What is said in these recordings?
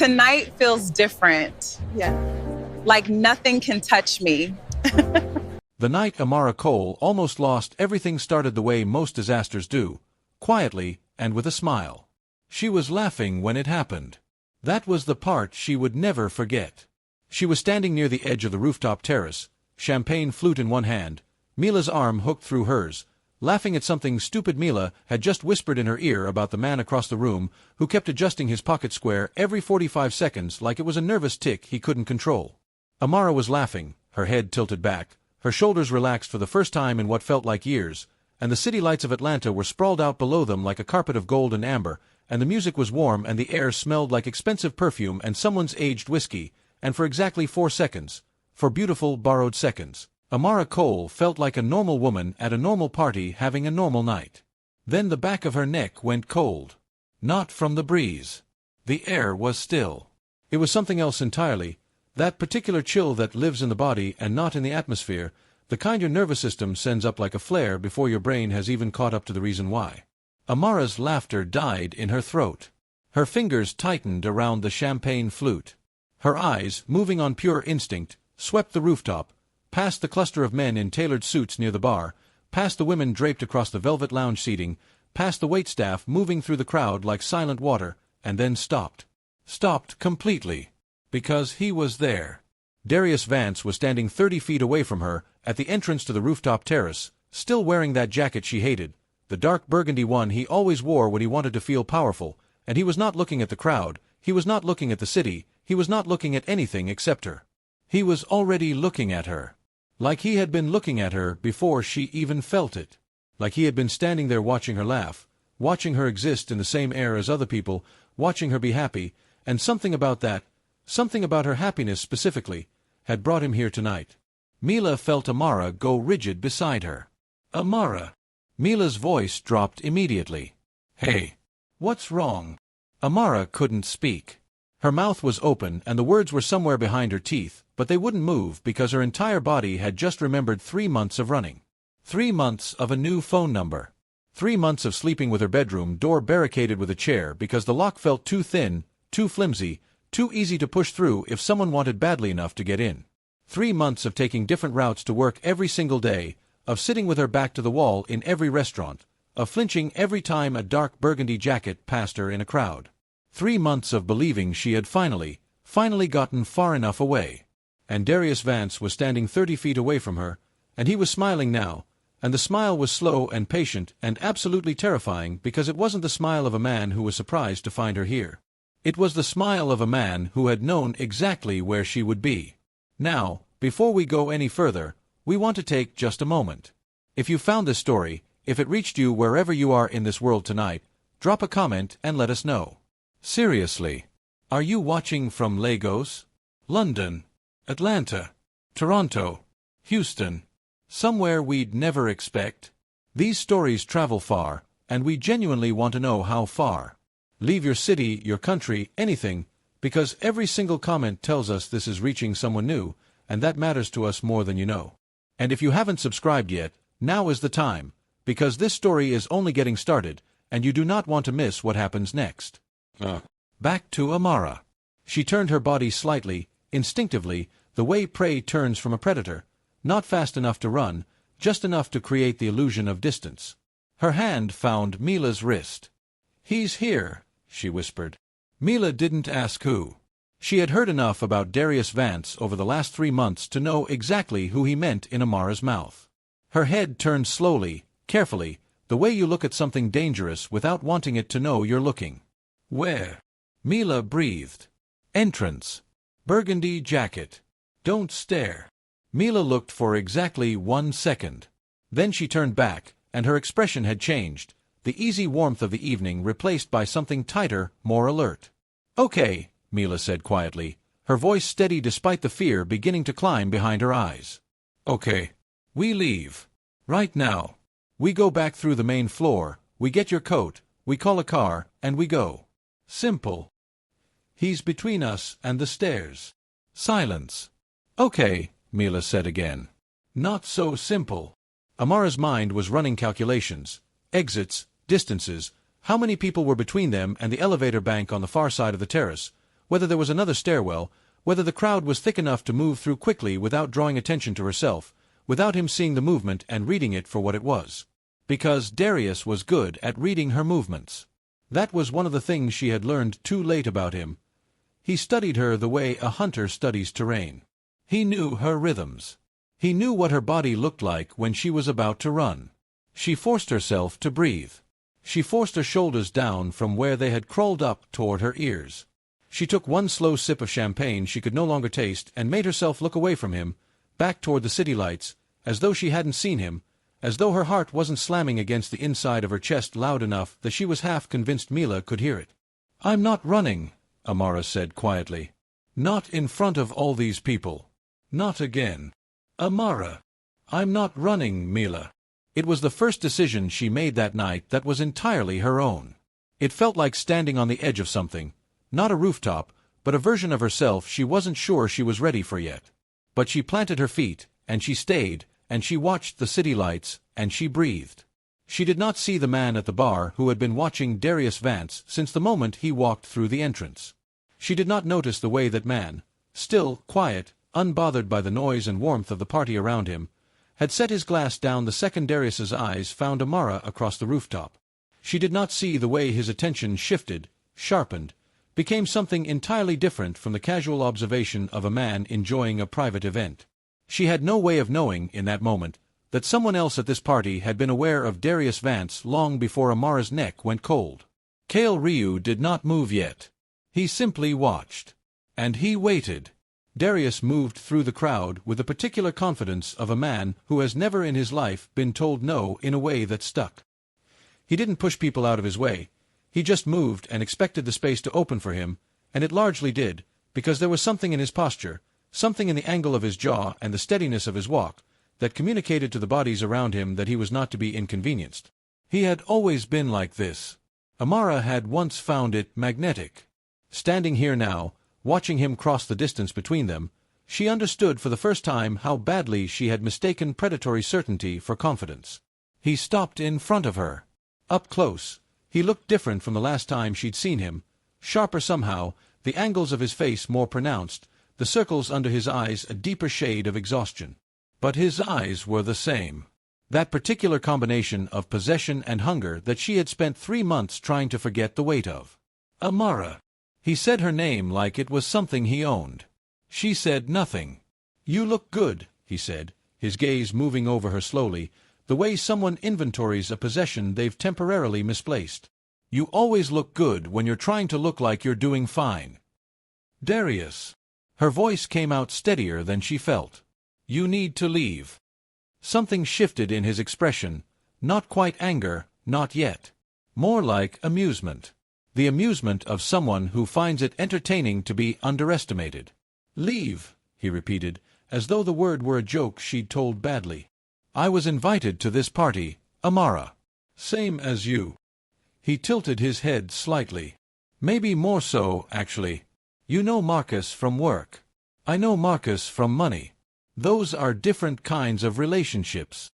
Tonight feels different. Yeah. Like nothing can touch me. The night Amara Cole almost lost everything started the way most disasters do, quietly and with a smile. She was laughing when it happened. That was the part she would never forget. She was standing near the edge of the rooftop terrace, champagne flute in one hand, Mila's arm hooked through hers, laughing at something stupid Mila had just whispered in her ear about the man across the room who kept adjusting his pocket square every 45 seconds like it was a nervous tic he couldn't control. Amara was laughing, her head tilted back, her shoulders relaxed for the first time in what felt like years, and the city lights of Atlanta were sprawled out below them like a carpet of gold and amber, and the music was warm and the air smelled like expensive perfume and someone's aged whiskey, and for exactly 4 seconds, for beautiful borrowed seconds, Amara Cole felt like a normal woman at a normal party having a normal night. Then the back of her neck went cold. Not from the breeze. The air was still. It was something else entirely, that particular chill that lives in the body and not in the atmosphere, the kind your nervous system sends up like a flare before your brain has even caught up to the reason why. Amara's laughter died in her throat. Her fingers tightened around the champagne flute. Her eyes, moving on pure instinct, swept the rooftop, past the cluster of men in tailored suits near the bar, past the women draped across the velvet lounge seating, past the waitstaff moving through the crowd like silent water, and then stopped. Stopped completely. Because he was there. Darius Vance was standing 30 feet away from her, at the entrance to the rooftop terrace, still wearing that jacket she hated, the dark burgundy one he always wore when he wanted to feel powerful, and he was not looking at the crowd, he was not looking at the city, he was not looking at anything except her. He was already looking at her. Like he had been looking at her before she even felt it. Like he had been standing there watching her laugh, watching her exist in the same air as other people, watching her be happy, and something about that, something about her happiness specifically, had brought him here tonight. Mila felt Amara go rigid beside her. Amara. Mila's voice dropped immediately. Hey. What's wrong? Amara couldn't speak. Her mouth was open and the words were somewhere behind her teeth, but they wouldn't move because her entire body had just remembered 3 months of running. 3 months of a new phone number. 3 months of sleeping with her bedroom door barricaded with a chair because the lock felt too thin, too flimsy, too easy to push through if someone wanted badly enough to get in. 3 months of taking different routes to work every single day, of sitting with her back to the wall in every restaurant, of flinching every time a dark burgundy jacket passed her in a crowd. 3 months of believing she had finally gotten far enough away. And Darius Vance was standing 30 feet away from her, and he was smiling now, and the smile was slow and patient and absolutely terrifying because it wasn't the smile of a man who was surprised to find her here. It was the smile of a man who had known exactly where she would be. Now, before we go any further, we want to take just a moment. If you found this story, if it reached you wherever you are in this world tonight, drop a comment and let us know. Seriously. Are you watching from Lagos, London, Atlanta, Toronto, Houston, somewhere we'd never expect? These stories travel far, and we genuinely want to know how far. Leave your city, your country, anything, because every single comment tells us this is reaching someone new, and that matters to us more than you know. And if you haven't subscribed yet, now is the time, because this story is only getting started, and you do not want to miss what happens next. Back to Amara. She turned her body slightly, instinctively, the way prey turns from a predator, not fast enough to run, just enough to create the illusion of distance. Her hand found Mila's wrist. "He's here," she whispered. Mila didn't ask who. She had heard enough about Darius Vance over the last 3 months to know exactly who he meant in Amara's mouth. Her head turned slowly, carefully, the way you look at something dangerous without wanting it to know you're looking. "Where?" Mila breathed. "Entrance. Burgundy jacket. Don't stare." Mila looked for exactly 1 second. Then she turned back, and her expression had changed, the easy warmth of the evening replaced by something tighter, more alert. "Okay," Mila said quietly, her voice steady despite the fear beginning to climb behind her eyes. "Okay. We leave. Right now. We go back through the main floor, we get your coat, we call a car, and we go. Simple. He's between us and the stairs." Silence. "Okay," Mila said again. "Not so simple." Amara's mind was running calculations. Exits, distances, how many people were between them and the elevator bank on the far side of the terrace, whether there was another stairwell, whether the crowd was thick enough to move through quickly without drawing attention to herself, without him seeing the movement and reading it for what it was. Because Darius was good at reading her movements. That was one of the things she had learned too late about him. He studied her the way a hunter studies terrain. He knew her rhythms. He knew what her body looked like when she was about to run. She forced herself to breathe. She forced her shoulders down from where they had crawled up toward her ears. She took one slow sip of champagne she could no longer taste and made herself look away from him, back toward the city lights, as though she hadn't seen him, as though her heart wasn't slamming against the inside of her chest loud enough that she was half convinced Mila could hear it. "I'm not running," Amara said quietly. "Not in front of all these people. Not again. Amara. I'm not running, Mila." It was the first decision she made that night that was entirely her own. It felt like standing on the edge of something, not a rooftop, but a version of herself she wasn't sure she was ready for yet. But she planted her feet, and she stayed, and she watched the city lights, and she breathed. She did not see the man at the bar who had been watching Darius Vance since the moment he walked through the entrance. She did not notice the way that man, still, quiet, unbothered by the noise and warmth of the party around him, had set his glass down the second Darius's eyes found Amara across the rooftop. She did not see the way his attention shifted, sharpened, became something entirely different from the casual observation of a man enjoying a private event. She had no way of knowing, in that moment, that someone else at this party had been aware of Darius Vance long before Amara's neck went cold. Kale Ryu did not move yet. He simply watched. And he waited. Darius moved through the crowd with the particular confidence of a man who has never in his life been told no in a way that stuck. He didn't push people out of his way. He just moved and expected the space to open for him, and it largely did, because there was something in his posture, something in the angle of his jaw and the steadiness of his walk, that communicated to the bodies around him that he was not to be inconvenienced. He had always been like this. Amara had once found it magnetic. Standing here now, watching him cross the distance between them, she understood for the first time how badly she had mistaken predatory certainty for confidence. He stopped in front of her. Up close, he looked different from the last time she'd seen him, sharper somehow, the angles of his face more pronounced, the circles under his eyes a deeper shade of exhaustion. But his eyes were the same. That particular combination of possession and hunger that she had spent 3 months trying to forget the weight of. Amara. He said her name like it was something he owned. She said nothing. "You look good," he said, his gaze moving over her slowly, the way someone inventories a possession they've temporarily misplaced. "You always look good when you're trying to look like you're doing fine." "Darius." Her voice came out steadier than she felt. "You need to leave." Something shifted in his expression, not quite anger, not yet. More like amusement. The amusement of someone who finds it entertaining to be underestimated. "Leave," he repeated, as though the word were a joke she'd told badly. "I was invited to this party, Amara." "Same as you." He tilted his head slightly. "Maybe more so, actually. You know Marcus from work. I know Marcus from money. Those are different kinds of relationships."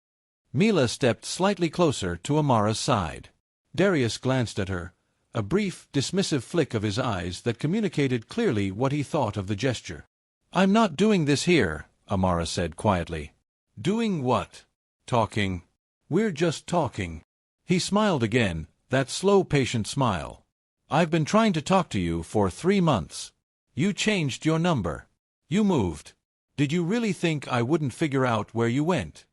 Mila stepped slightly closer to Amara's side. Darius glanced at her, a brief, dismissive flick of his eyes that communicated clearly what he thought of the gesture. "I'm not doing this here," Amara said quietly. "Doing what?" "Talking. We're just talking." He smiled again, that slow, patient smile. "I've been trying to talk to you for 3 months. You changed your number. You moved. Did you really think I wouldn't figure out where you went?"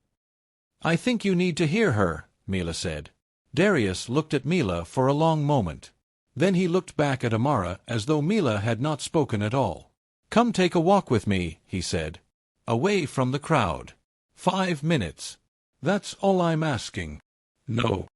"I think you need to hear her," Mila said. Darius looked at Mila for a long moment. Then he looked back at Amara as though Mila had not spoken at all. "Come take a walk with me," he said. "Away from the crowd. 5 minutes. That's all I'm asking." "No."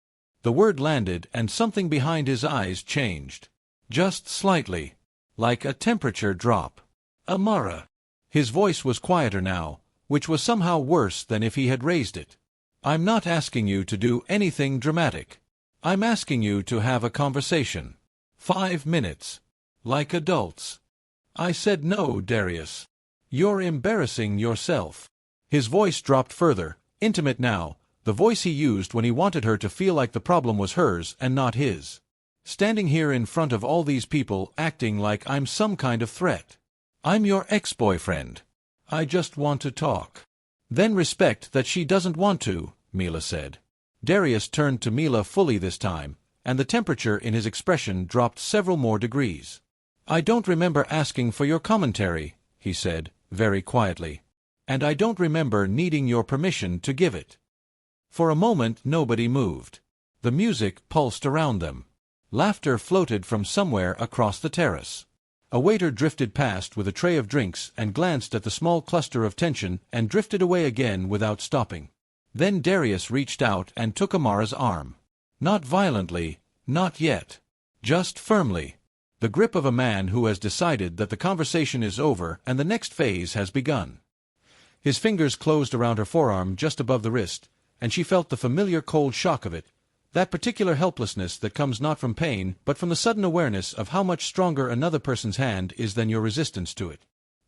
The word landed and something behind his eyes changed. Just slightly. Like a temperature drop. "Amara." His voice was quieter now, which was somehow worse than if he had raised it. "I'm not asking you to do anything dramatic. I'm asking you to have a conversation. 5 minutes. Like adults." "I said no, Darius." "You're embarrassing yourself." His voice dropped further, intimate now, the voice he used when he wanted her to feel like the problem was hers and not his. Standing here in front of all these people acting like I'm some kind of threat. I'm your ex-boyfriend. I just want to talk. Then respect that she doesn't want to, Mila said. Darius turned to Mila fully this time, and the temperature in his expression dropped several more degrees. I don't remember asking for your commentary, he said, very quietly. And I don't remember needing your permission to give it. For a moment nobody moved. The music pulsed around them. Laughter floated from somewhere across the terrace. A waiter drifted past with a tray of drinks and glanced at the small cluster of tension and drifted away again without stopping. Then Darius reached out and took Amara's arm. Not violently, not yet. Just firmly. The grip of a man who has decided that the conversation is over and the next phase has begun. His fingers closed around her forearm just above the wrist, and she felt the familiar cold shock of it, that particular helplessness that comes not from pain but from the sudden awareness of how much stronger another person's hand is than your resistance to it.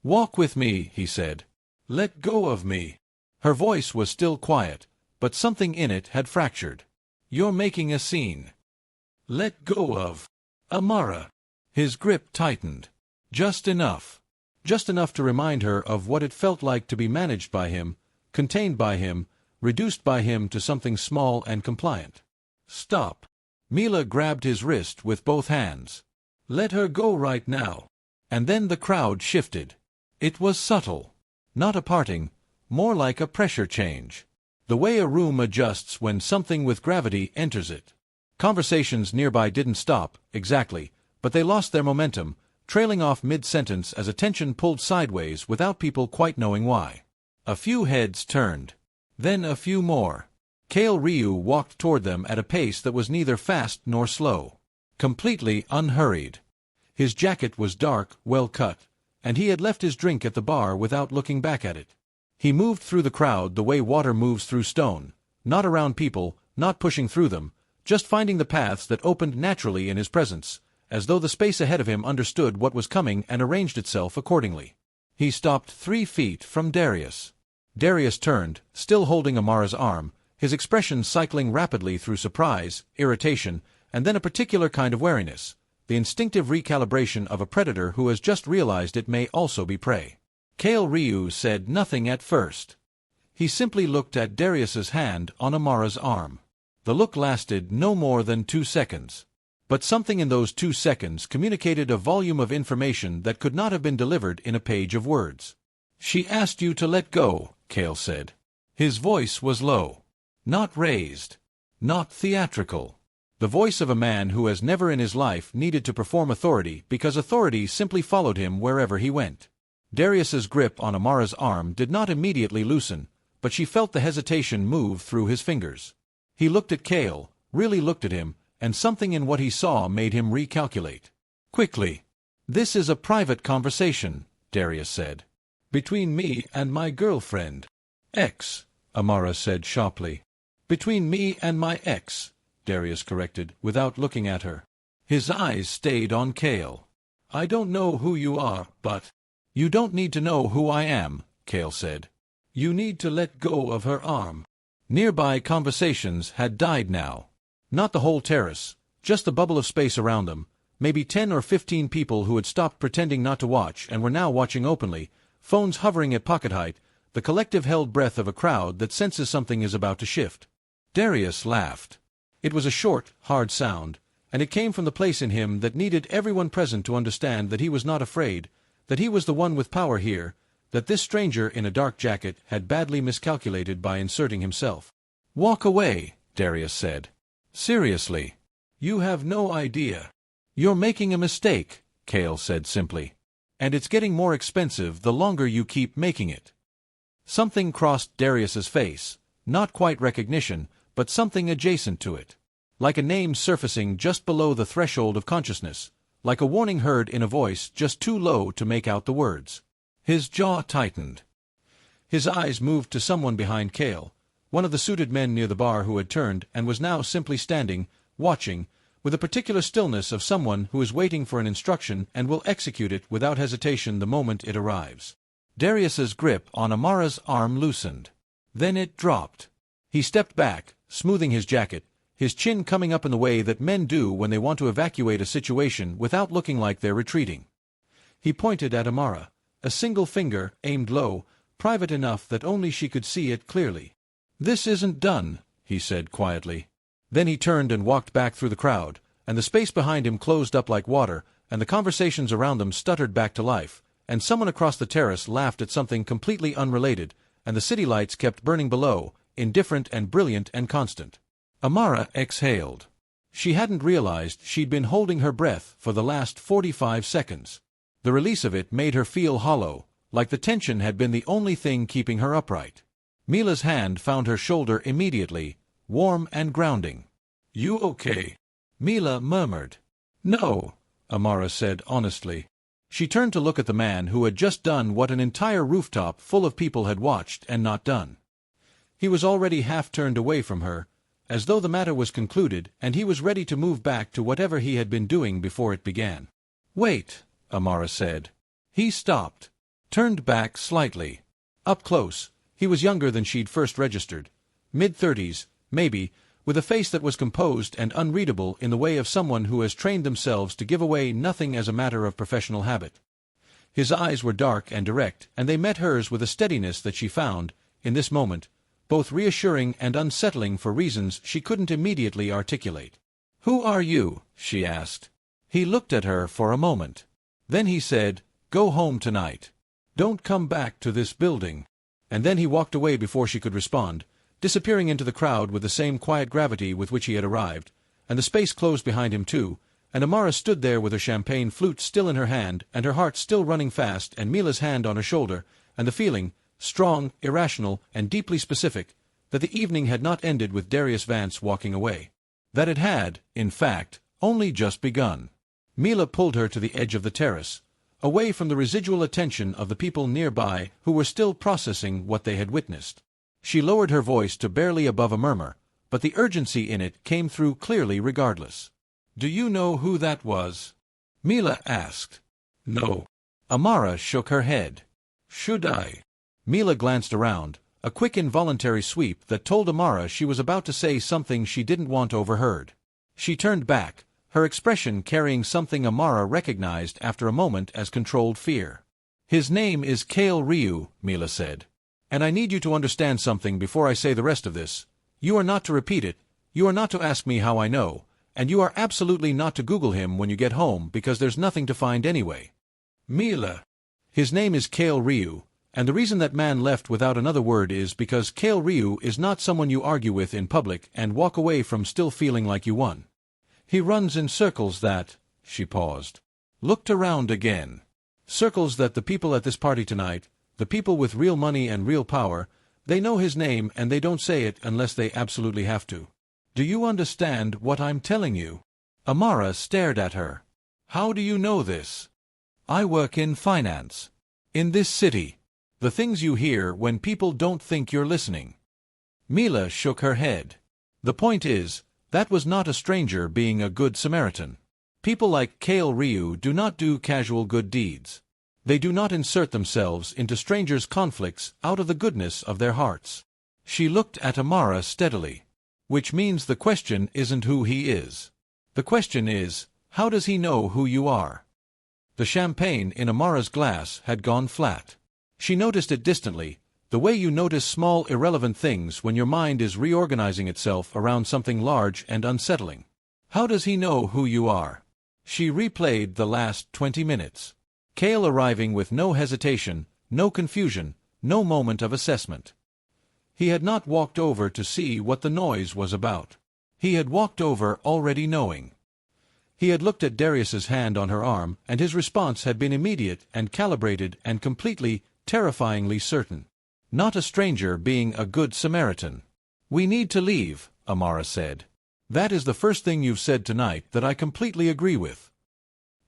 Walk with me, he said. Let go of me. Her voice was still quiet, but something in it had fractured. You're making a scene. Let go of Amara. His grip tightened. Just enough. Just enough to remind her of what it felt like to be managed by him, contained by him, reduced by him to something small and compliant. Stop. Mila grabbed his wrist with both hands. Let her go right now. And then the crowd shifted. It was subtle. Not a parting, more like a pressure change. The way a room adjusts when something with gravity enters it. Conversations nearby didn't stop, exactly, but they lost their momentum, trailing off mid-sentence as attention pulled sideways without people quite knowing why. A few heads turned. Then a few more. Kale Ryu walked toward them at a pace that was neither fast nor slow. Completely unhurried. His jacket was dark, well cut, and he had left his drink at the bar without looking back at it. He moved through the crowd the way water moves through stone, not around people, not pushing through them, just finding the paths that opened naturally in his presence, as though the space ahead of him understood what was coming and arranged itself accordingly. He stopped 3 feet from Darius. Darius turned, still holding Amara's arm, his expression cycling rapidly through surprise, irritation, and then a particular kind of wariness, the instinctive recalibration of a predator who has just realized it may also be prey. Kale Ryu said nothing at first. He simply looked at Darius's hand on Amara's arm. The look lasted no more than 2 seconds. But something in those 2 seconds communicated a volume of information that could not have been delivered in a page of words. She asked you to let go, Kale said. His voice was low. Not raised. Not theatrical. The voice of a man who has never in his life needed to perform authority because authority simply followed him wherever he went. Darius's grip on Amara's arm did not immediately loosen, but she felt the hesitation move through his fingers. He looked at Kale, really looked at him, and something in what he saw made him recalculate. Quickly. This is a private conversation, Darius said. Between me and my girlfriend. Ex, Amara said sharply. Between me and my ex, Darius corrected, without looking at her. His eyes stayed on Kale. I don't know who you are, but... You don't need to know who I am, Kale said. You need to let go of her arm. Nearby conversations had died now. Not the whole terrace, just the bubble of space around them, maybe 10 or 15 people who had stopped pretending not to watch and were now watching openly, phones hovering at pocket height, the collective held breath of a crowd that senses something is about to shift. Darius laughed. It was a short, hard sound, and it came from the place in him that needed everyone present to understand that he was not afraid, that he was the one with power here, that this stranger in a dark jacket had badly miscalculated by inserting himself. Walk away, Darius said. Seriously. You have no idea. You're making a mistake, Kale said simply. And it's getting more expensive the longer you keep making it. Something crossed Darius's face, not quite recognition, but something adjacent to it. Like a name surfacing just below the threshold of consciousness, like a warning heard in a voice just too low to make out the words. His jaw tightened. His eyes moved to someone behind Kale, one of the suited men near the bar who had turned and was now simply standing, watching, with a particular stillness of someone who is waiting for an instruction and will execute it without hesitation the moment it arrives. Darius's grip on Amara's arm loosened. Then it dropped. He stepped back, smoothing his jacket, his chin coming up in the way that men do when they want to evacuate a situation without looking like they're retreating. He pointed at Amara, a single finger, aimed low, private enough that only she could see it clearly. "This isn't done," he said quietly. Then he turned and walked back through the crowd, and the space behind him closed up like water, and the conversations around them stuttered back to life, and someone across the terrace laughed at something completely unrelated, and the city lights kept burning below, indifferent and brilliant and constant. Amara exhaled. She hadn't realized she'd been holding her breath for the last 45 seconds. The release of it made her feel hollow, like the tension had been the only thing keeping her upright. Mila's hand found her shoulder immediately, warm and grounding. "You okay?" Mila murmured. "No," Amara said honestly. She turned to look at the man who had just done what an entire rooftop full of people had watched and not done. He was already half turned away from her, as though the matter was concluded and he was ready to move back to whatever he had been doing before it began. "Wait," Amara said. He stopped, turned back slightly. Up close, he was younger than she'd first registered, mid-30s, maybe, with a face that was composed and unreadable in the way of someone who has trained themselves to give away nothing as a matter of professional habit. His eyes were dark and direct, and they met hers with a steadiness that she found, in this moment, both reassuring and unsettling for reasons she couldn't immediately articulate. "Who are you?" she asked. He looked at her for a moment. Then he said, "Go home tonight. Don't come back to this building." And then he walked away before she could respond, disappearing into the crowd with the same quiet gravity with which he had arrived, and the space closed behind him too, and Amara stood there with her champagne flute still in her hand, and her heart still running fast, and Mila's hand on her shoulder, and the feeling, strong, irrational, and deeply specific, that the evening had not ended with Darius Vance walking away. That it had, in fact, only just begun. Mila pulled her to the edge of the terrace, away from the residual attention of the people nearby who were still processing what they had witnessed. She lowered her voice to barely above a murmur, but the urgency in it came through clearly regardless. "Do you know who that was?" Mila asked. "No." Amara shook her head. "Should I?" Mila glanced around, a quick involuntary sweep that told Amara she was about to say something she didn't want overheard. She turned back, her expression carrying something Amara recognized after a moment as controlled fear. "His name is Kale Ryu," Mila said. "And I need you to understand something before I say the rest of this. You are not to repeat it, you are not to ask me how I know, and you are absolutely not to Google him when you get home because there's nothing to find anyway." "Mila." "His name is Kale Ryu, and the reason that man left without another word is because Kale Ryu is not someone you argue with in public and walk away from still feeling like you won. He runs in circles that," she paused, looked around again, "circles that the people at this party tonight, the people with real money and real power, they know his name and they don't say it unless they absolutely have to. Do you understand what I'm telling you?" Amara stared at her. "How do you know this?" "I work in finance. In this city. The things you hear when people don't think you're listening." Mila shook her head. "The point is, that was not a stranger being a good Samaritan. People like Kale Ryu do not do casual good deeds. They do not insert themselves into strangers' conflicts out of the goodness of their hearts." She looked at Amara steadily. "Which means the question isn't who he is. The question is, how does he know who you are?" The champagne in Amara's glass had gone flat. She noticed it distantly, the way you notice small irrelevant things when your mind is reorganizing itself around something large and unsettling. "How does he know who you are?" She replayed the last 20 minutes. Kale arriving with no hesitation, no confusion, no moment of assessment. He had not walked over to see what the noise was about. He had walked over already knowing. He had looked at Darius's hand on her arm, and his response had been immediate and calibrated and completely, terrifyingly certain. Not a stranger being a good Samaritan. "We need to leave," Amara said. "That is the first thing you've said tonight that I completely agree with."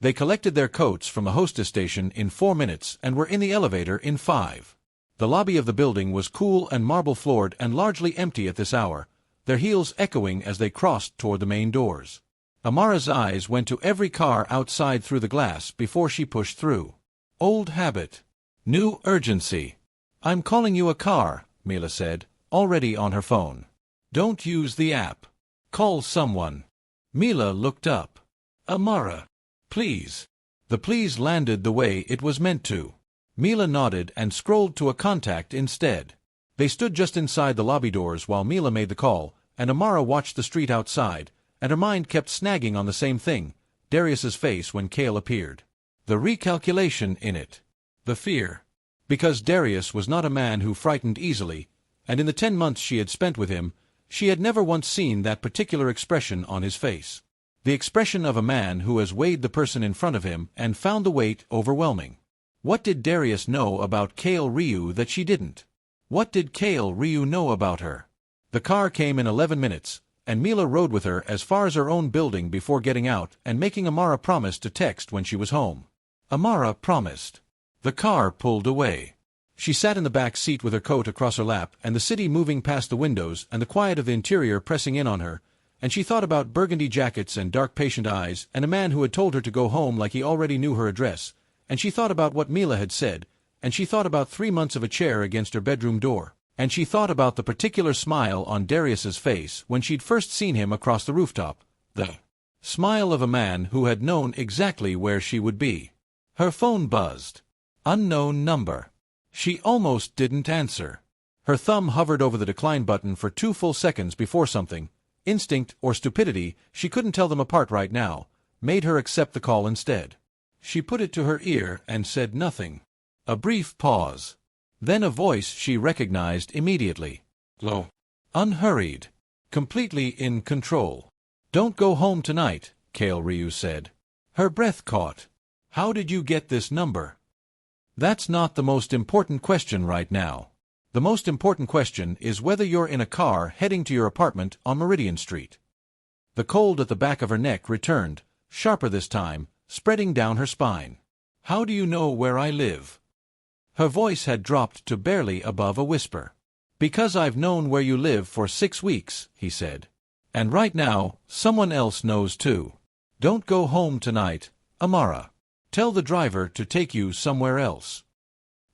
They collected their coats from the hostess station in 4 minutes and were in the elevator in 5. The lobby of the building was cool and marble-floored and largely empty at this hour, their heels echoing as they crossed toward the main doors. Amara's eyes went to every car outside through the glass before she pushed through. Old habit. New urgency. "I'm calling you a car," Mila said, already on her phone. "Don't use the app." Call someone. Mila looked up. Amara. Please. The please landed the way it was meant to. Mila nodded and scrolled to a contact instead. They stood just inside the lobby doors while Mila made the call, and Amara watched the street outside, and her mind kept snagging on the same thing, Darius's face when Cale appeared. The recalculation in it. The fear. Because Darius was not a man who frightened easily, and in the 10 months she had spent with him, she had never once seen that particular expression on his face. The expression of a man who has weighed the person in front of him and found the weight overwhelming. What did Darius know about Cale Ryu that she didn't? What did Cale Ryu know about her? The car came in 11 minutes, and Mila rode with her as far as her own building before getting out and making Amara promise to text when she was home. Amara promised. The car pulled away. She sat in the back seat with her coat across her lap and the city moving past the windows and the quiet of the interior pressing in on her, and she thought about burgundy jackets and dark patient eyes and a man who had told her to go home like he already knew her address, and she thought about what Mila had said, and she thought about 3 months of a chair against her bedroom door, and she thought about the particular smile on Darius's face when she'd first seen him across the rooftop, the smile of a man who had known exactly where she would be. Her phone buzzed. Unknown number. She almost didn't answer. Her thumb hovered over the decline button for 2 full seconds before something, instinct or stupidity, she couldn't tell them apart right now, made her accept the call instead. She put it to her ear and said nothing. A brief pause. Then a voice she recognized immediately. Low. Unhurried. Completely in control. Don't go home tonight, Cale Ryu said. Her breath caught. How did you get this number? That's not the most important question right now. The most important question is whether you're in a car heading to your apartment on Meridian Street. The cold at the back of her neck returned, sharper this time, spreading down her spine. How do you know where I live? Her voice had dropped to barely above a whisper. Because I've known where you live for 6 weeks, he said. And right now, someone else knows too. Don't go home tonight, Amara. Tell the driver to take you somewhere else.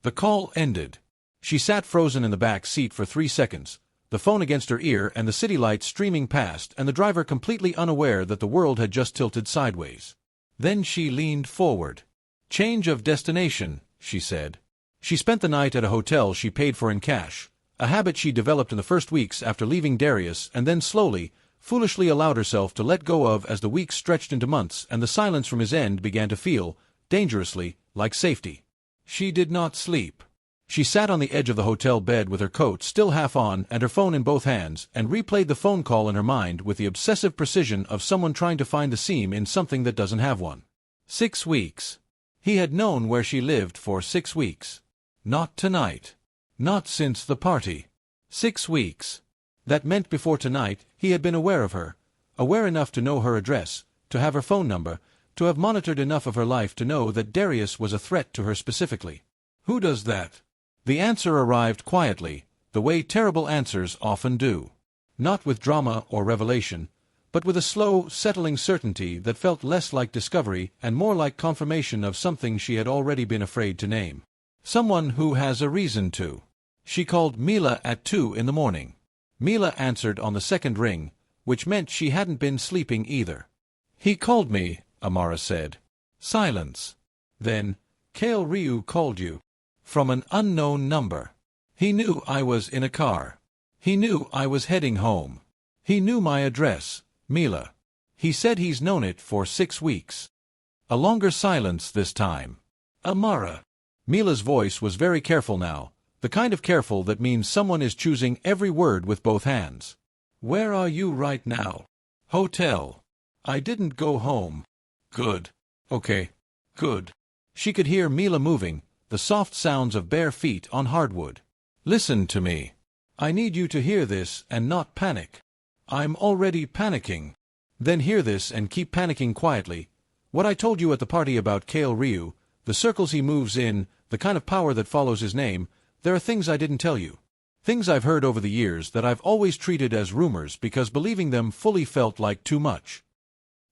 The call ended. She sat frozen in the back seat for 3 seconds, the phone against her ear and the city lights streaming past and the driver completely unaware that the world had just tilted sideways. Then she leaned forward. Change of destination, she said. She spent the night at a hotel she paid for in cash, a habit she developed in the first weeks after leaving Darius and then slowly, foolishly allowed herself to let go of as the weeks stretched into months and the silence from his end began to feel, dangerously, like safety. She did not sleep. She sat on the edge of the hotel bed with her coat still half on and her phone in both hands and replayed the phone call in her mind with the obsessive precision of someone trying to find the seam in something that doesn't have one. 6 weeks. He had known where she lived for 6 weeks. Not tonight. Not since the party. 6 weeks. That meant before tonight he had been aware of her, aware enough to know her address, to have her phone number, to have monitored enough of her life to know that Darius was a threat to her specifically. Who does that? The answer arrived quietly, the way terrible answers often do. Not with drama or revelation, but with a slow, settling certainty that felt less like discovery and more like confirmation of something she had already been afraid to name. Someone who has a reason to. She called Mila at 2 in the morning. Mila answered on the second ring, which meant she hadn't been sleeping either. He called me, Amara said. Silence. Then, Cale Ryu called you. From an unknown number. He knew I was in a car. He knew I was heading home. He knew my address, Mila. He said he's known it for 6 weeks. A longer silence this time. Amara. Mila's voice was very careful now, the kind of careful that means someone is choosing every word with both hands. Where are you right now? Hotel. I didn't go home. Good. Okay. Good. She could hear Mila moving, the soft sounds of bare feet on hardwood. Listen to me. I need you to hear this and not panic. I'm already panicking. Then hear this and keep panicking quietly. What I told you at the party about Cale Ryu, the circles he moves in, the kind of power that follows his name, there are things I didn't tell you. Things I've heard over the years that I've always treated as rumors because believing them fully felt like too much.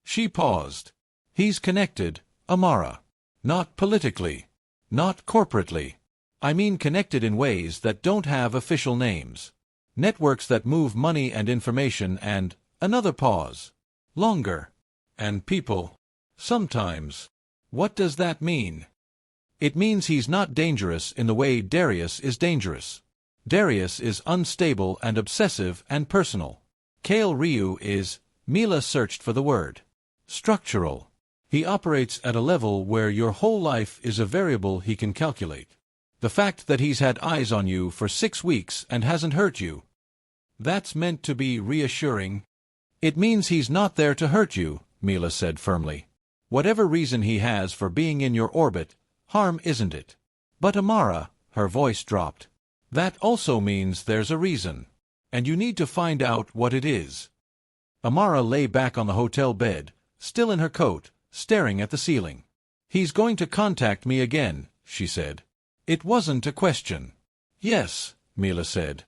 She paused. He's connected, Amara. Not politically. Not corporately. I mean connected in ways that don't have official names. Networks that move money and information and, Another pause. Longer. And people. Sometimes. What does that mean? It means he's not dangerous in the way Darius is dangerous. Darius is unstable and obsessive and personal. Kale Ryu is, Mila searched for the word, structural. He operates at a level where your whole life is a variable he can calculate. The fact that he's had eyes on you for 6 weeks and hasn't hurt you, that's meant to be reassuring. It means he's not there to hurt you, Mila said firmly. Whatever reason he has for being in your orbit, harm isn't it. But Amara, her voice dropped. That also means there's a reason. And you need to find out what it is. Amara lay back on the hotel bed, still in her coat, staring at the ceiling. He's going to contact me again, she said. It wasn't a question. Yes, Mila said.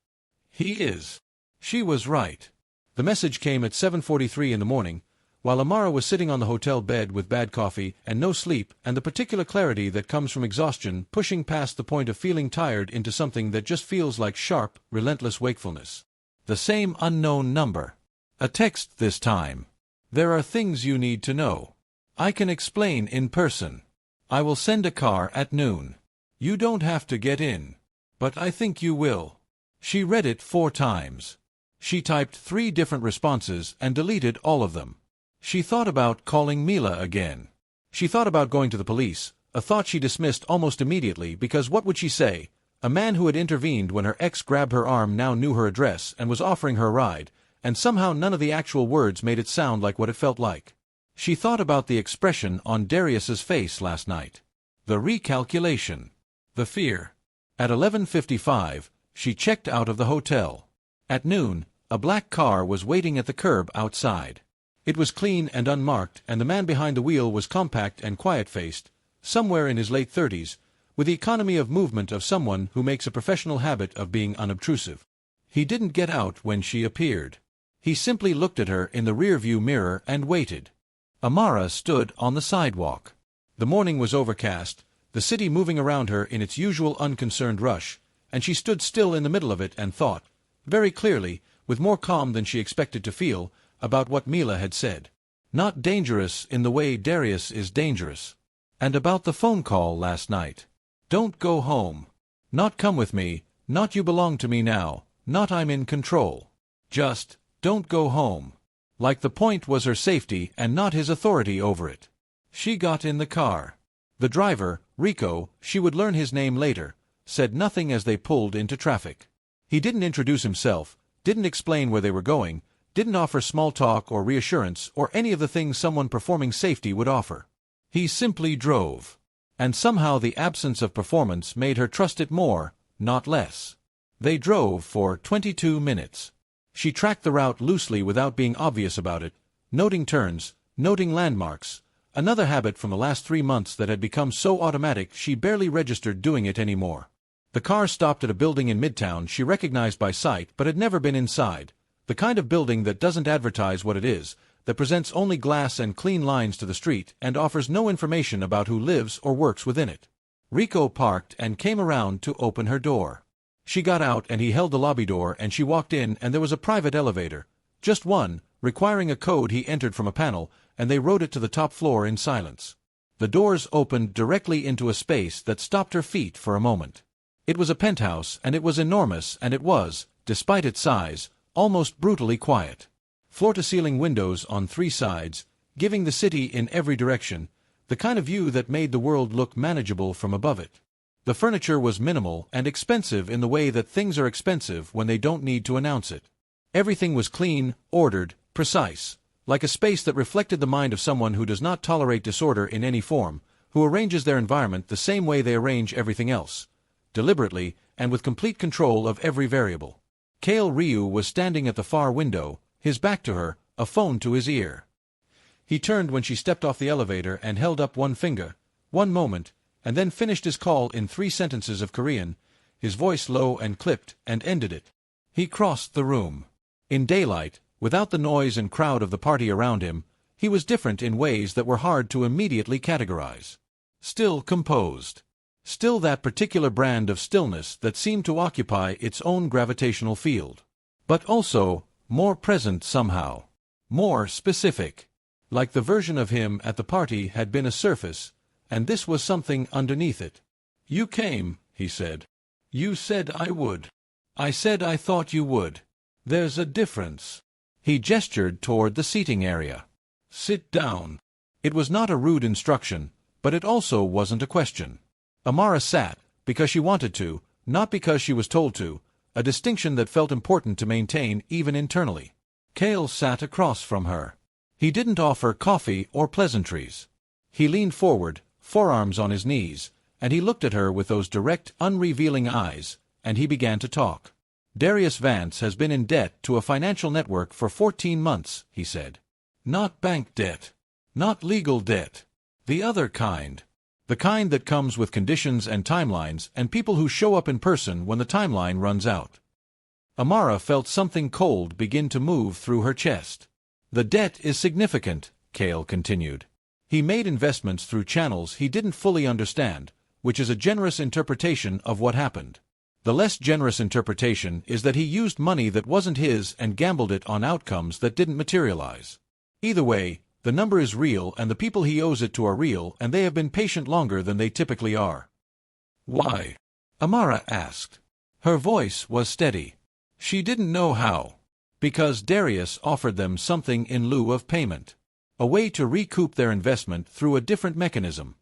He is. She was right. The message came at 7:43 in the morning, while Amara was sitting on the hotel bed with bad coffee and no sleep and the particular clarity that comes from exhaustion pushing past the point of feeling tired into something that just feels like sharp, relentless wakefulness. The same unknown number. A text this time. There are things you need to know. I can explain in person. I will send a car at noon. You don't have to get in. But I think you will. She read it 4 times. She typed 3 different responses and deleted all of them. She thought about calling Mila again. She thought about going to the police, a thought she dismissed almost immediately because what would she say? A man who had intervened when her ex grabbed her arm now knew her address and was offering her a ride, and somehow none of the actual words made it sound like what it felt like. She thought about the expression on Darius's face last night. The recalculation. The fear. At 11:55, she checked out of the hotel. At noon, a black car was waiting at the curb outside. It was clean and unmarked, and the man behind the wheel was compact and quiet-faced, somewhere in his late 30s, with the economy of movement of someone who makes a professional habit of being unobtrusive. He didn't get out when she appeared. He simply looked at her in the rearview mirror and waited. Amara stood on the sidewalk. The morning was overcast, the city moving around her in its usual unconcerned rush, and she stood still in the middle of it and thought, very clearly, with more calm than she expected to feel, about what Mila had said. Not dangerous in the way Darius is dangerous. And about the phone call last night. Don't go home. Not come with me, not you belong to me now, not I'm in control. Just, don't go home. Like the point was her safety and not his authority over it. She got in the car. The driver, Rico, she would learn his name later, said nothing as they pulled into traffic. He didn't introduce himself, didn't explain where they were going, didn't offer small talk or reassurance or any of the things someone performing safety would offer. He simply drove. And somehow the absence of performance made her trust it more, not less. They drove for 22 minutes. She tracked the route loosely without being obvious about it, noting turns, noting landmarks, another habit from the last 3 months that had become so automatic she barely registered doing it anymore. The car stopped at a building in Midtown she recognized by sight but had never been inside. The kind of building that doesn't advertise what it is, that presents only glass and clean lines to the street and offers no information about who lives or works within it. Rico parked and came around to open her door. She got out and he held the lobby door and she walked in and there was a private elevator. Just one, requiring a code he entered from a panel, and they rode it to the top floor in silence. The doors opened directly into a space that stopped her feet for a moment. It was a penthouse and it was enormous and it was, despite its size, almost brutally quiet. Floor-to-ceiling windows on 3 sides, giving the city in every direction, the kind of view that made the world look manageable from above it. The furniture was minimal and expensive in the way that things are expensive when they don't need to announce it. Everything was clean, ordered, precise, like a space that reflected the mind of someone who does not tolerate disorder in any form, who arranges their environment the same way they arrange everything else, deliberately and with complete control of every variable. Kale Ryu was standing at the far window, his back to her, a phone to his ear. He turned when she stepped off the elevator and held up one finger, one moment, and then finished his call in 3 sentences of Korean, his voice low and clipped, and ended it. He crossed the room. In daylight, without the noise and crowd of the party around him, he was different in ways that were hard to immediately categorize. Still composed. Still that particular brand of stillness that seemed to occupy its own gravitational field. But also, more present somehow. More specific. Like the version of him at the party had been a surface, and this was something underneath it. "You came," he said. "You said I would. I said I thought you would. There's a difference." He gestured toward the seating area. "Sit down." It was not a rude instruction, but it also wasn't a question. Amara sat, because she wanted to, not because she was told to, a distinction that felt important to maintain even internally. Cale sat across from her. He didn't offer coffee or pleasantries. He leaned forward, forearms on his knees, and he looked at her with those direct, unrevealing eyes, and he began to talk. "Darius Vance has been in debt to a financial network for 14 months, he said. "Not bank debt. Not legal debt. The other kind. The kind that comes with conditions and timelines and people who show up in person when the timeline runs out." Amara felt something cold begin to move through her chest. "The debt is significant," Cale continued. "He made investments through channels he didn't fully understand, which is a generous interpretation of what happened. The less generous interpretation is that he used money that wasn't his and gambled it on outcomes that didn't materialize. Either way, the number is real and the people he owes it to are real, and they have been patient longer than they typically are." "Why?" Amara asked. Her voice was steady. She didn't know how. Because Darius offered them something in lieu of payment. A way to recoup their investment through a different mechanism.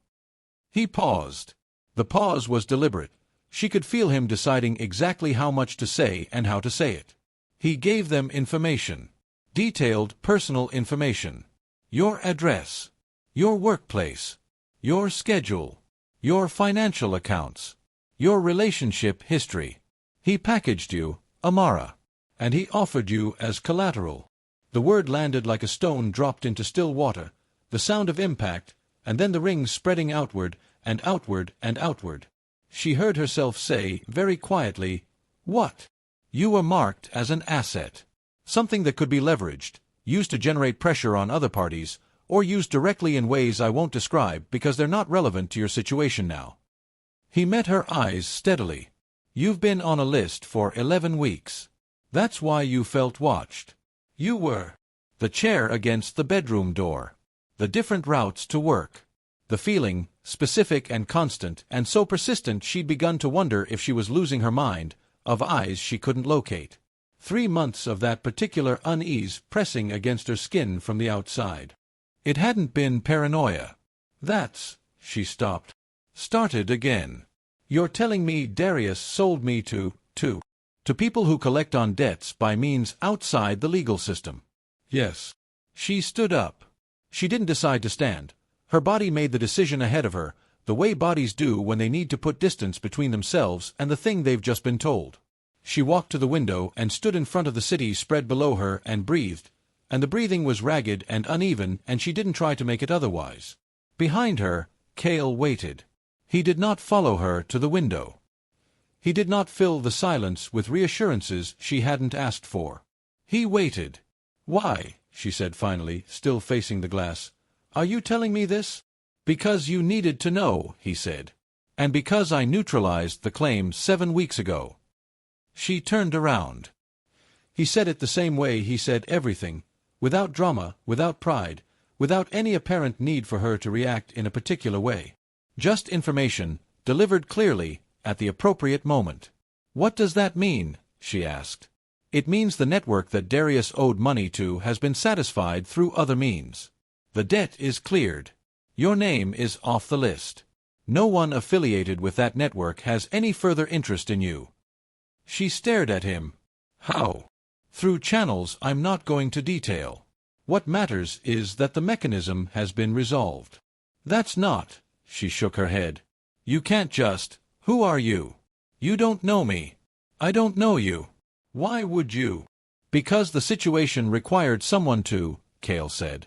He paused. The pause was deliberate. She could feel him deciding exactly how much to say and how to say it. He gave them information. Detailed personal information. Your address. Your workplace. Your schedule. Your financial accounts. Your relationship history. He packaged you, Amara. And he offered you as collateral. The word landed like a stone dropped into still water, the sound of impact, and then the rings spreading outward and outward and outward. She heard herself say, very quietly, "What?" "You were marked as an asset. Something that could be leveraged, used to generate pressure on other parties, or used directly in ways I won't describe because they're not relevant to your situation now." He met her eyes steadily. "You've been on a list for 11 weeks. That's why you felt watched. You were." The chair against the bedroom door. The different routes to work. The feeling, specific and constant, and so persistent she'd begun to wonder if she was losing her mind, of eyes she couldn't locate. 3 months of that particular unease pressing against her skin from the outside. It hadn't been paranoia. She stopped. Started again. "You're telling me Darius sold me to people who collect on debts by means outside the legal system?" "Yes." She stood up. She didn't decide to stand. Her body made the decision ahead of her, the way bodies do when they need to put distance between themselves and the thing they've just been told. She walked to the window and stood in front of the city spread below her and breathed, and the breathing was ragged and uneven, and she didn't try to make it otherwise. Behind her, Cale waited. He did not follow her to the window. He did not fill the silence with reassurances she hadn't asked for. He waited. "Why?" she said finally, still facing the glass. "Are you telling me this?" "Because you needed to know," he said. "And because I neutralized the claim 7 weeks ago." She turned around. He said it the same way he said everything, without drama, without pride, without any apparent need for her to react in a particular way. Just information, delivered clearly, at the appropriate moment. "What does that mean?" she asked. "It means the network that Darius owed money to has been satisfied through other means. The debt is cleared. Your name is off the list. No one affiliated with that network has any further interest in you." She stared at him. "How?" "Through channels I'm not going to detail. What matters is that the mechanism has been resolved." "That's not," she shook her head. "You can't just. Who are you? You don't know me. I don't know you. Why would you?" "Because the situation required someone to," Cale said.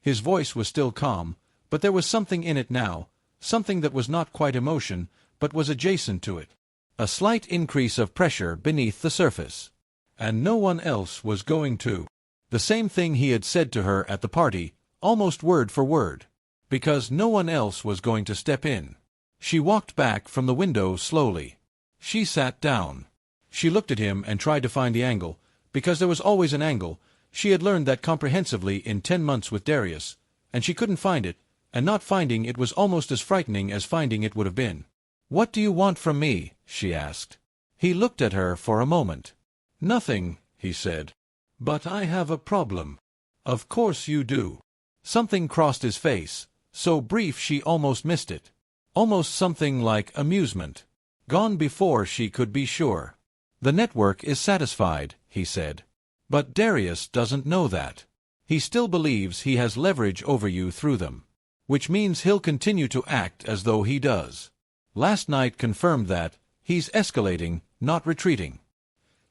His voice was still calm, but there was something in it now, something that was not quite emotion, but was adjacent to it. A slight increase of pressure beneath the surface. And no one else was going to. The same thing he had said to her at the party, almost word for word. Because no one else was going to step in. She walked back from the window slowly. She sat down. She looked at him and tried to find the angle, because there was always an angle. She had learned that comprehensively in 10 months with Darius, and she couldn't find it, and not finding it was almost as frightening as finding it would have been. "What do you want from me?" she asked. He looked at her for a moment. "Nothing," he said. "But I have a problem." "Of course you do." Something crossed his face, so brief she almost missed it. Almost something like amusement. Gone before she could be sure. "The network is satisfied," he said. "But Darius doesn't know that. He still believes he has leverage over you through them. Which means he'll continue to act as though he does. Last night confirmed that. He's escalating, not retreating.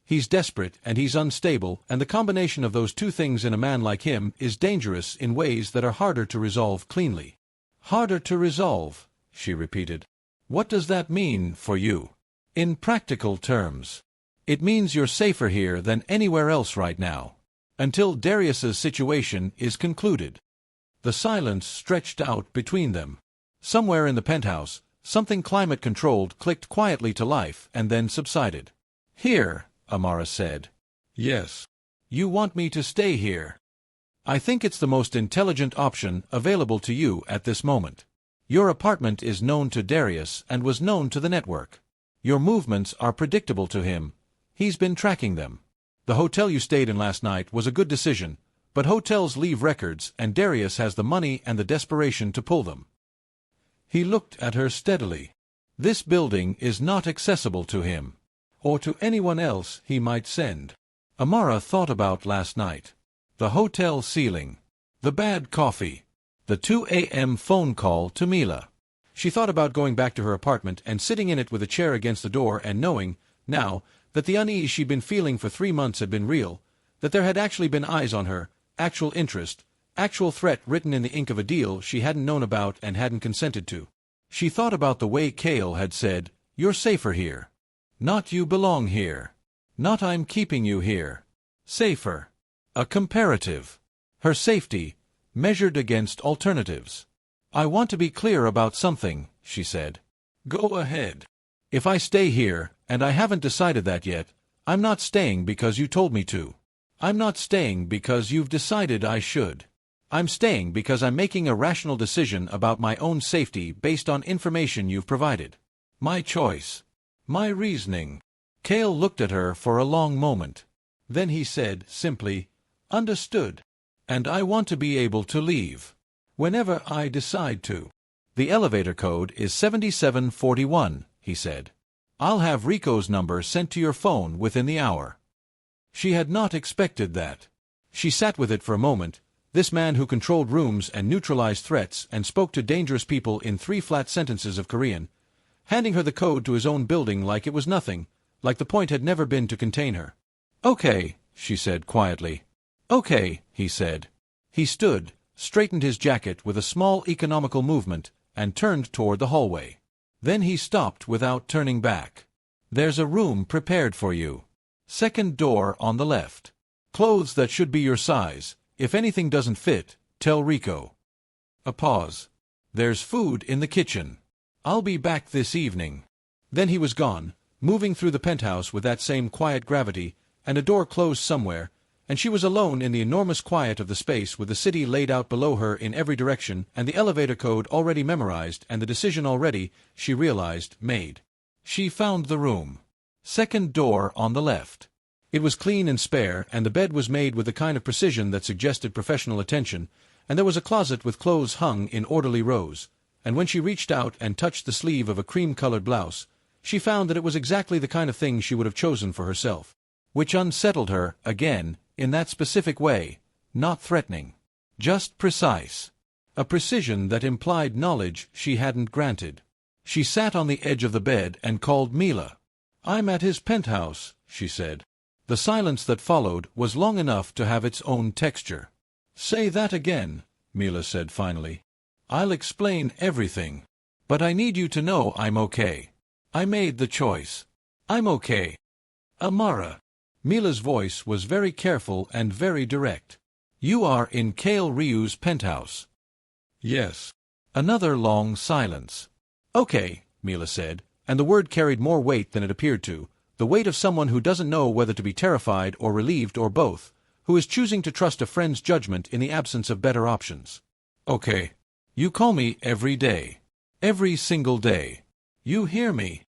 He's desperate and he's unstable, and the combination of those two things in a man like him is dangerous in ways that are harder to resolve cleanly." "Harder to resolve," she repeated. "What does that mean for you?" "In practical terms, it means you're safer here than anywhere else right now. Until Darius's situation is concluded." The silence stretched out between them. Somewhere in the penthouse, something climate-controlled clicked quietly to life and then subsided. "Here," Amara said. "Yes. You want me to stay here?" "I think it's the most intelligent option available to you at this moment. Your apartment is known to Darius and was known to the network. Your movements are predictable to him. He's been tracking them. The hotel you stayed in last night was a good decision, but hotels leave records and Darius has the money and the desperation to pull them." He looked at her steadily. "This building is not accessible to him. Or to anyone else he might send." Amara thought about last night. The hotel ceiling. The bad coffee. The 2 a.m. phone call to Mila. She thought about going back to her apartment and sitting in it with a chair against the door and knowing, now, that the unease she'd been feeling for 3 months had been real, that there had actually been eyes on her, actual interest, actual threat written in the ink of a deal she hadn't known about and hadn't consented to. She thought about the way Cale had said, "You're safer here." Not "you belong here." Not "I'm keeping you here." Safer. A comparative. Her safety, measured against alternatives. "I want to be clear about something," she said. "Go ahead." "If I stay here, and I haven't decided that yet, I'm not staying because you told me to. I'm not staying because you've decided I should. I'm staying because I'm making a rational decision about my own safety based on information you've provided. My choice. My reasoning." Cale looked at her for a long moment. Then he said, simply, "Understood. And I want to be able to leave. Whenever I decide to." "The elevator code is 7741, he said. "I'll have Rico's number sent to your phone within the hour." She had not expected that. She sat with it for a moment, this man who controlled rooms and neutralized threats and spoke to dangerous people in 3 flat sentences of Korean, handing her the code to his own building like it was nothing, like the point had never been to contain her. "Okay," she said quietly. "Okay," he said. He stood, straightened his jacket with a small economical movement, and turned toward the hallway. Then he stopped without turning back. "There's a room prepared for you. Second door on the left. Clothes that should be your size. If anything doesn't fit, tell Rico." A pause. "There's food in the kitchen. I'll be back this evening." Then he was gone, moving through the penthouse with that same quiet gravity, and a door closed somewhere, and she was alone in the enormous quiet of the space with the city laid out below her in every direction and the elevator code already memorized and the decision already, she realized, made. She found the room. Second door on the left. It was clean and spare, and the bed was made with the kind of precision that suggested professional attention, and there was a closet with clothes hung in orderly rows, and when she reached out and touched the sleeve of a cream-colored blouse, she found that it was exactly the kind of thing she would have chosen for herself. Which unsettled her, again, in that specific way, not threatening. Just precise. A precision that implied knowledge she hadn't granted. She sat on the edge of the bed and called Mila. "I'm at his penthouse," she said. The silence that followed was long enough to have its own texture. "Say that again," Mila said finally. "I'll explain everything. But I need you to know I'm okay. I made the choice. I'm okay. Amara." Mila's voice was very careful and very direct. "You are in Cale Ryu's penthouse." "Yes." Another long silence. "Okay," Mila said, and the word carried more weight than it appeared to, the weight of someone who doesn't know whether to be terrified or relieved or both, who is choosing to trust a friend's judgment in the absence of better options. Okay. You call me every day. Every single day. You hear me?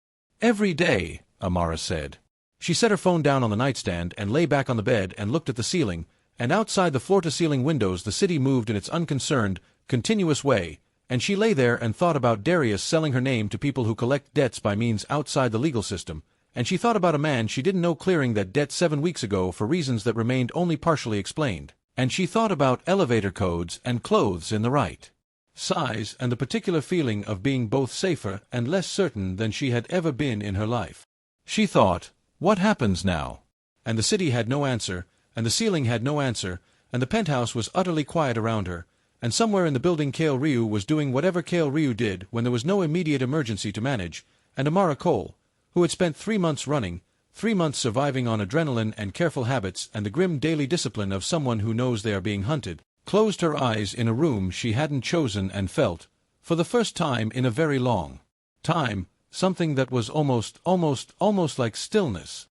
Every day, Amara said. She set her phone down on the nightstand and lay back on the bed and looked at the ceiling, and outside the floor-to-ceiling windows the city moved in its unconcerned, continuous way, and she lay there and thought about Darius selling her name to people who collect debts by means outside the legal system, and she thought about a man she didn't know clearing that debt 7 weeks ago for reasons that remained only partially explained, and she thought about elevator codes and clothes in the right size and the particular feeling of being both safer and less certain than she had ever been in her life. She thought, what happens now? And the city had no answer, and the ceiling had no answer, and the penthouse was utterly quiet around her, and somewhere in the building Kale Ryu was doing whatever Kale Ryu did when there was no immediate emergency to manage, and Amara Cole, who had spent 3 months running, 3 months surviving on adrenaline and careful habits and the grim daily discipline of someone who knows they are being hunted, closed her eyes in a room she hadn't chosen and felt, for the first time in a very long time, something that was almost like stillness.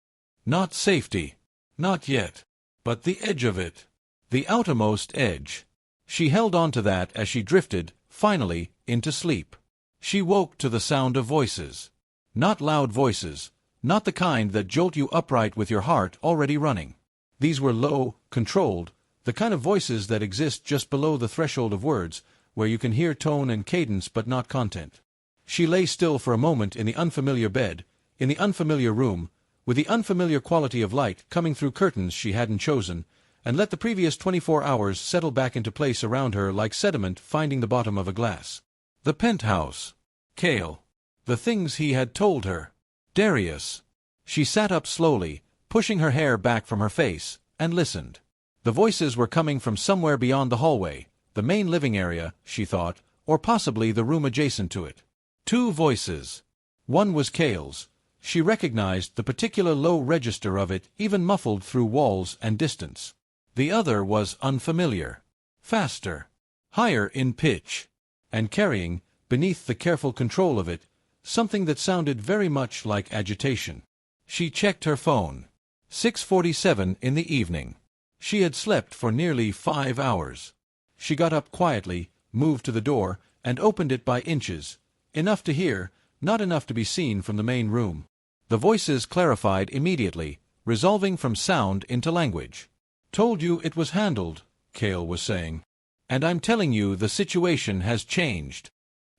Not safety. Not yet. But the edge of it. The outermost edge. She held on to that as she drifted, finally, into sleep. She woke to the sound of voices. Not loud voices, not the kind that jolt you upright with your heart already running. These were low, controlled, the kind of voices that exist just below the threshold of words, where you can hear tone and cadence but not content. She lay still for a moment in the unfamiliar bed, in the unfamiliar room, with the unfamiliar quality of light coming through curtains she hadn't chosen, and let the previous 24 hours settle back into place around her like sediment finding the bottom of a glass. The penthouse. Kale. The things he had told her. Darius. She sat up slowly, pushing her hair back from her face, and listened. The voices were coming from somewhere beyond the hallway, the main living area, she thought, or possibly the room adjacent to it. 2 voices. One was Kale's. She recognized the particular low register of it, even muffled through walls and distance. The other was unfamiliar. Faster. Higher in pitch. And carrying, beneath the careful control of it, something that sounded very much like agitation. She checked her phone. 6:47 in the evening. She had slept for nearly 5 hours. She got up quietly, moved to the door, and opened it by inches, enough to hear, not enough to be seen from the main room. The voices clarified immediately, resolving from sound into language. Told you it was handled, Kale was saying. And I'm telling you the situation has changed.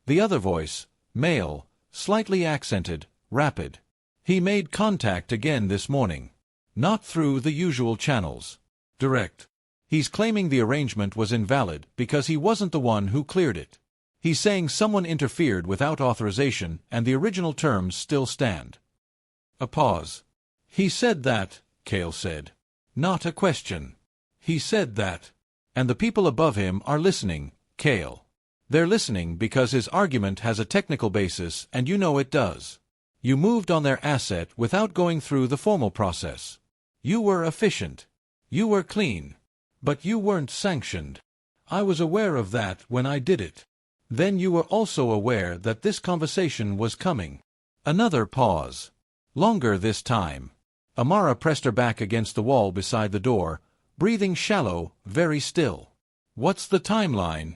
The other voice, male, slightly accented, rapid. He made contact again this morning. Not through the usual channels. Direct. He's claiming the arrangement was invalid because he wasn't the one who cleared it. He's saying someone interfered without authorization and the original terms still stand. A pause. He said that, Kale said. Not a question. He said that. And the people above him are listening, Kale. They're listening because his argument has a technical basis and you know it does. You moved on their asset without going through the formal process. You were efficient. You were clean. But you weren't sanctioned. I was aware of that when I did it. Then you were also aware that this conversation was coming. Another pause. Longer this time. Amara pressed her back against the wall beside the door, breathing shallow, very still. What's the timeline?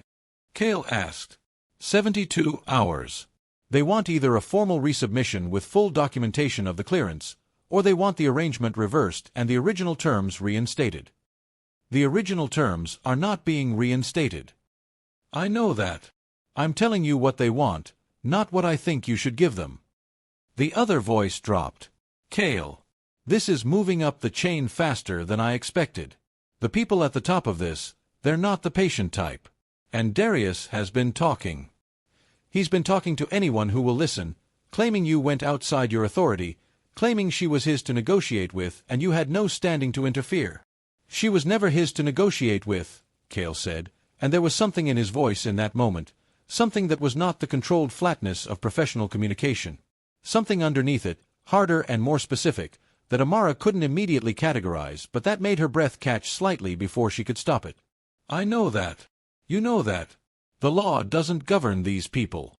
Kale asked. 72 hours. They want either a formal resubmission with full documentation of the clearance, or they want the arrangement reversed and the original terms reinstated. The original terms are not being reinstated. I know that. I'm telling you what they want, not what I think you should give them. The other voice dropped. Kale. This is moving up the chain faster than I expected. The people at the top of this, they're not the patient type. And Darius has been talking. He's been talking to anyone who will listen, claiming you went outside your authority, claiming she was his to negotiate with and you had no standing to interfere. She was never his to negotiate with, Kale said, and there was something in his voice in that moment, something that was not the controlled flatness of professional communication. Something underneath it, harder and more specific, that Amara couldn't immediately categorize, but that made her breath catch slightly before she could stop it. I know that. You know that. The law doesn't govern these people.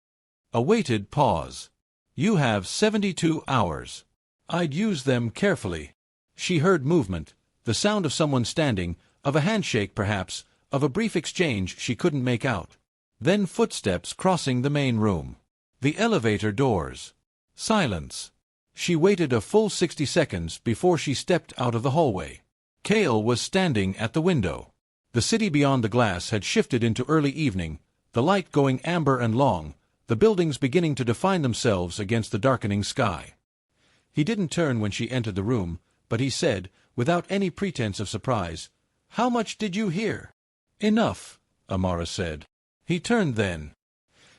A weighted pause. You have 72 hours. I'd use them carefully. She heard movement, The sound of someone standing, of a handshake perhaps, of a brief exchange she couldn't make out. Then footsteps crossing the main room. The elevator doors. Silence. She waited a full 60 seconds before she stepped out of the hallway. Cale was standing at the window. The city beyond the glass had shifted into early evening, the light going amber and long, the buildings beginning to define themselves against the darkening sky. He didn't turn when she entered the room, but he said, without any pretense of surprise, "How much did you hear?" "Enough," Amara said. He turned then.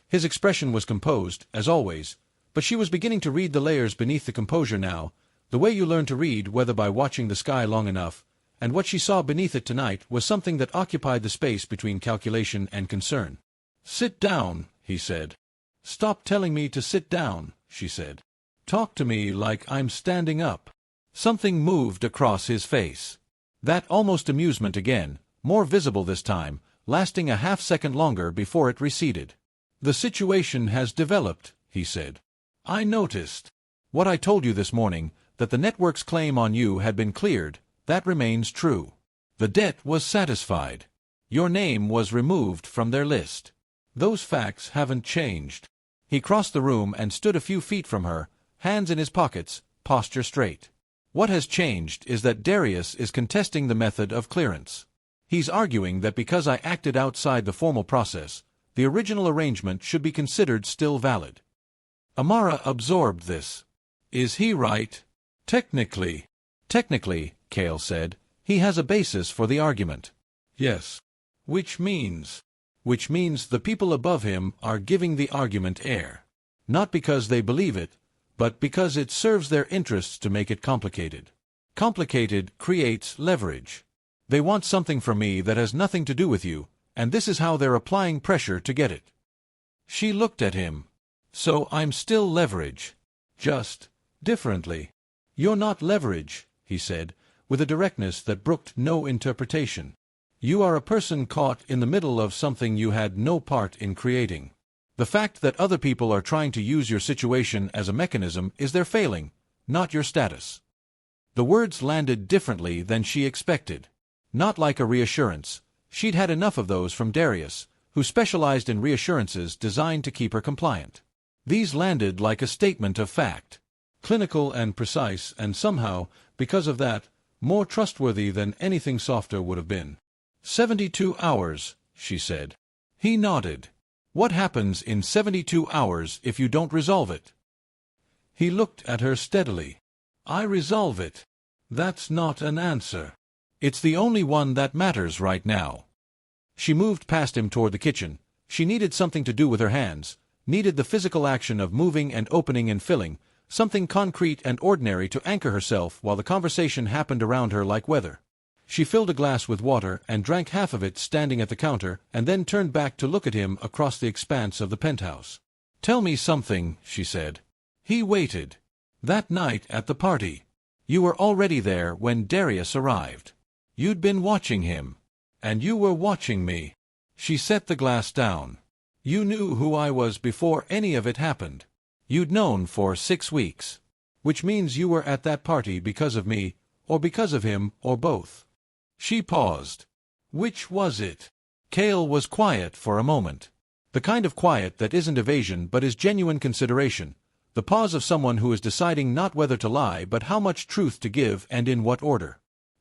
His expression was composed, as always, but she was beginning to read the layers beneath the composure now, the way you learn to read weather by watching the sky long enough, and what she saw beneath it tonight was something that occupied the space between calculation and concern. "Sit down," he said. "Stop telling me to sit down," she said. "Talk to me like I'm standing up." Something moved across his face. That almost amusement again, more visible this time, lasting a half-second longer before it receded. "The situation has developed," he said. "I noticed. What I told you this morning, that the network's claim on you had been cleared, that remains true. The debt was satisfied. Your name was removed from their list. Those facts haven't changed." He crossed the room and stood a few feet from her, hands in his pockets, posture straight. "What has changed is that Darius is contesting the method of clearance. He's arguing that because I acted outside the formal process, the original arrangement should be considered still valid." Amara absorbed this. "Is he right?" Technically, Cale said, "he has a basis for the argument." "Yes. Which means the people above him are giving the argument air. Not because they believe it, but because it serves their interests to make it complicated. Complicated creates leverage. They want something from me that has nothing to do with you, and this is how they're applying pressure to get it." She looked at him. "So I'm still leverage. Just differently." "You're not leverage," he said, with a directness that brooked no interpretation. "You are a person caught in the middle of something you had no part in creating. The fact that other people are trying to use your situation as a mechanism is their failing, not your status." The words landed differently than she expected. Not like a reassurance. She'd had enough of those from Darius, who specialized in reassurances designed to keep her compliant. These landed like a statement of fact. Clinical and precise, and somehow, because of that, more trustworthy than anything softer would have been. 72 hours, she said. He nodded. "What happens in 72 hours if you don't resolve it?" He looked at her steadily. "I resolve it. That's not an answer. It's the only one that matters right now." She moved past him toward the kitchen. She needed something to do with her hands, needed the physical action of moving and opening and filling, something concrete and ordinary to anchor herself while the conversation happened around her like weather. She filled a glass with water and drank half of it standing at the counter and then turned back to look at him across the expanse of the penthouse. "Tell me something," she said. He waited. "That night at the party. You were already there when Darius arrived. You'd been watching him. And you were watching me." She set the glass down. "You knew who I was before any of it happened. You'd known for 6 weeks. Which means you were at that party because of me, or because of him, or both." She paused. "Which was it?" Cale was quiet for a moment. The kind of quiet that isn't evasion but is genuine consideration. The pause of someone who is deciding not whether to lie but how much truth to give and in what order.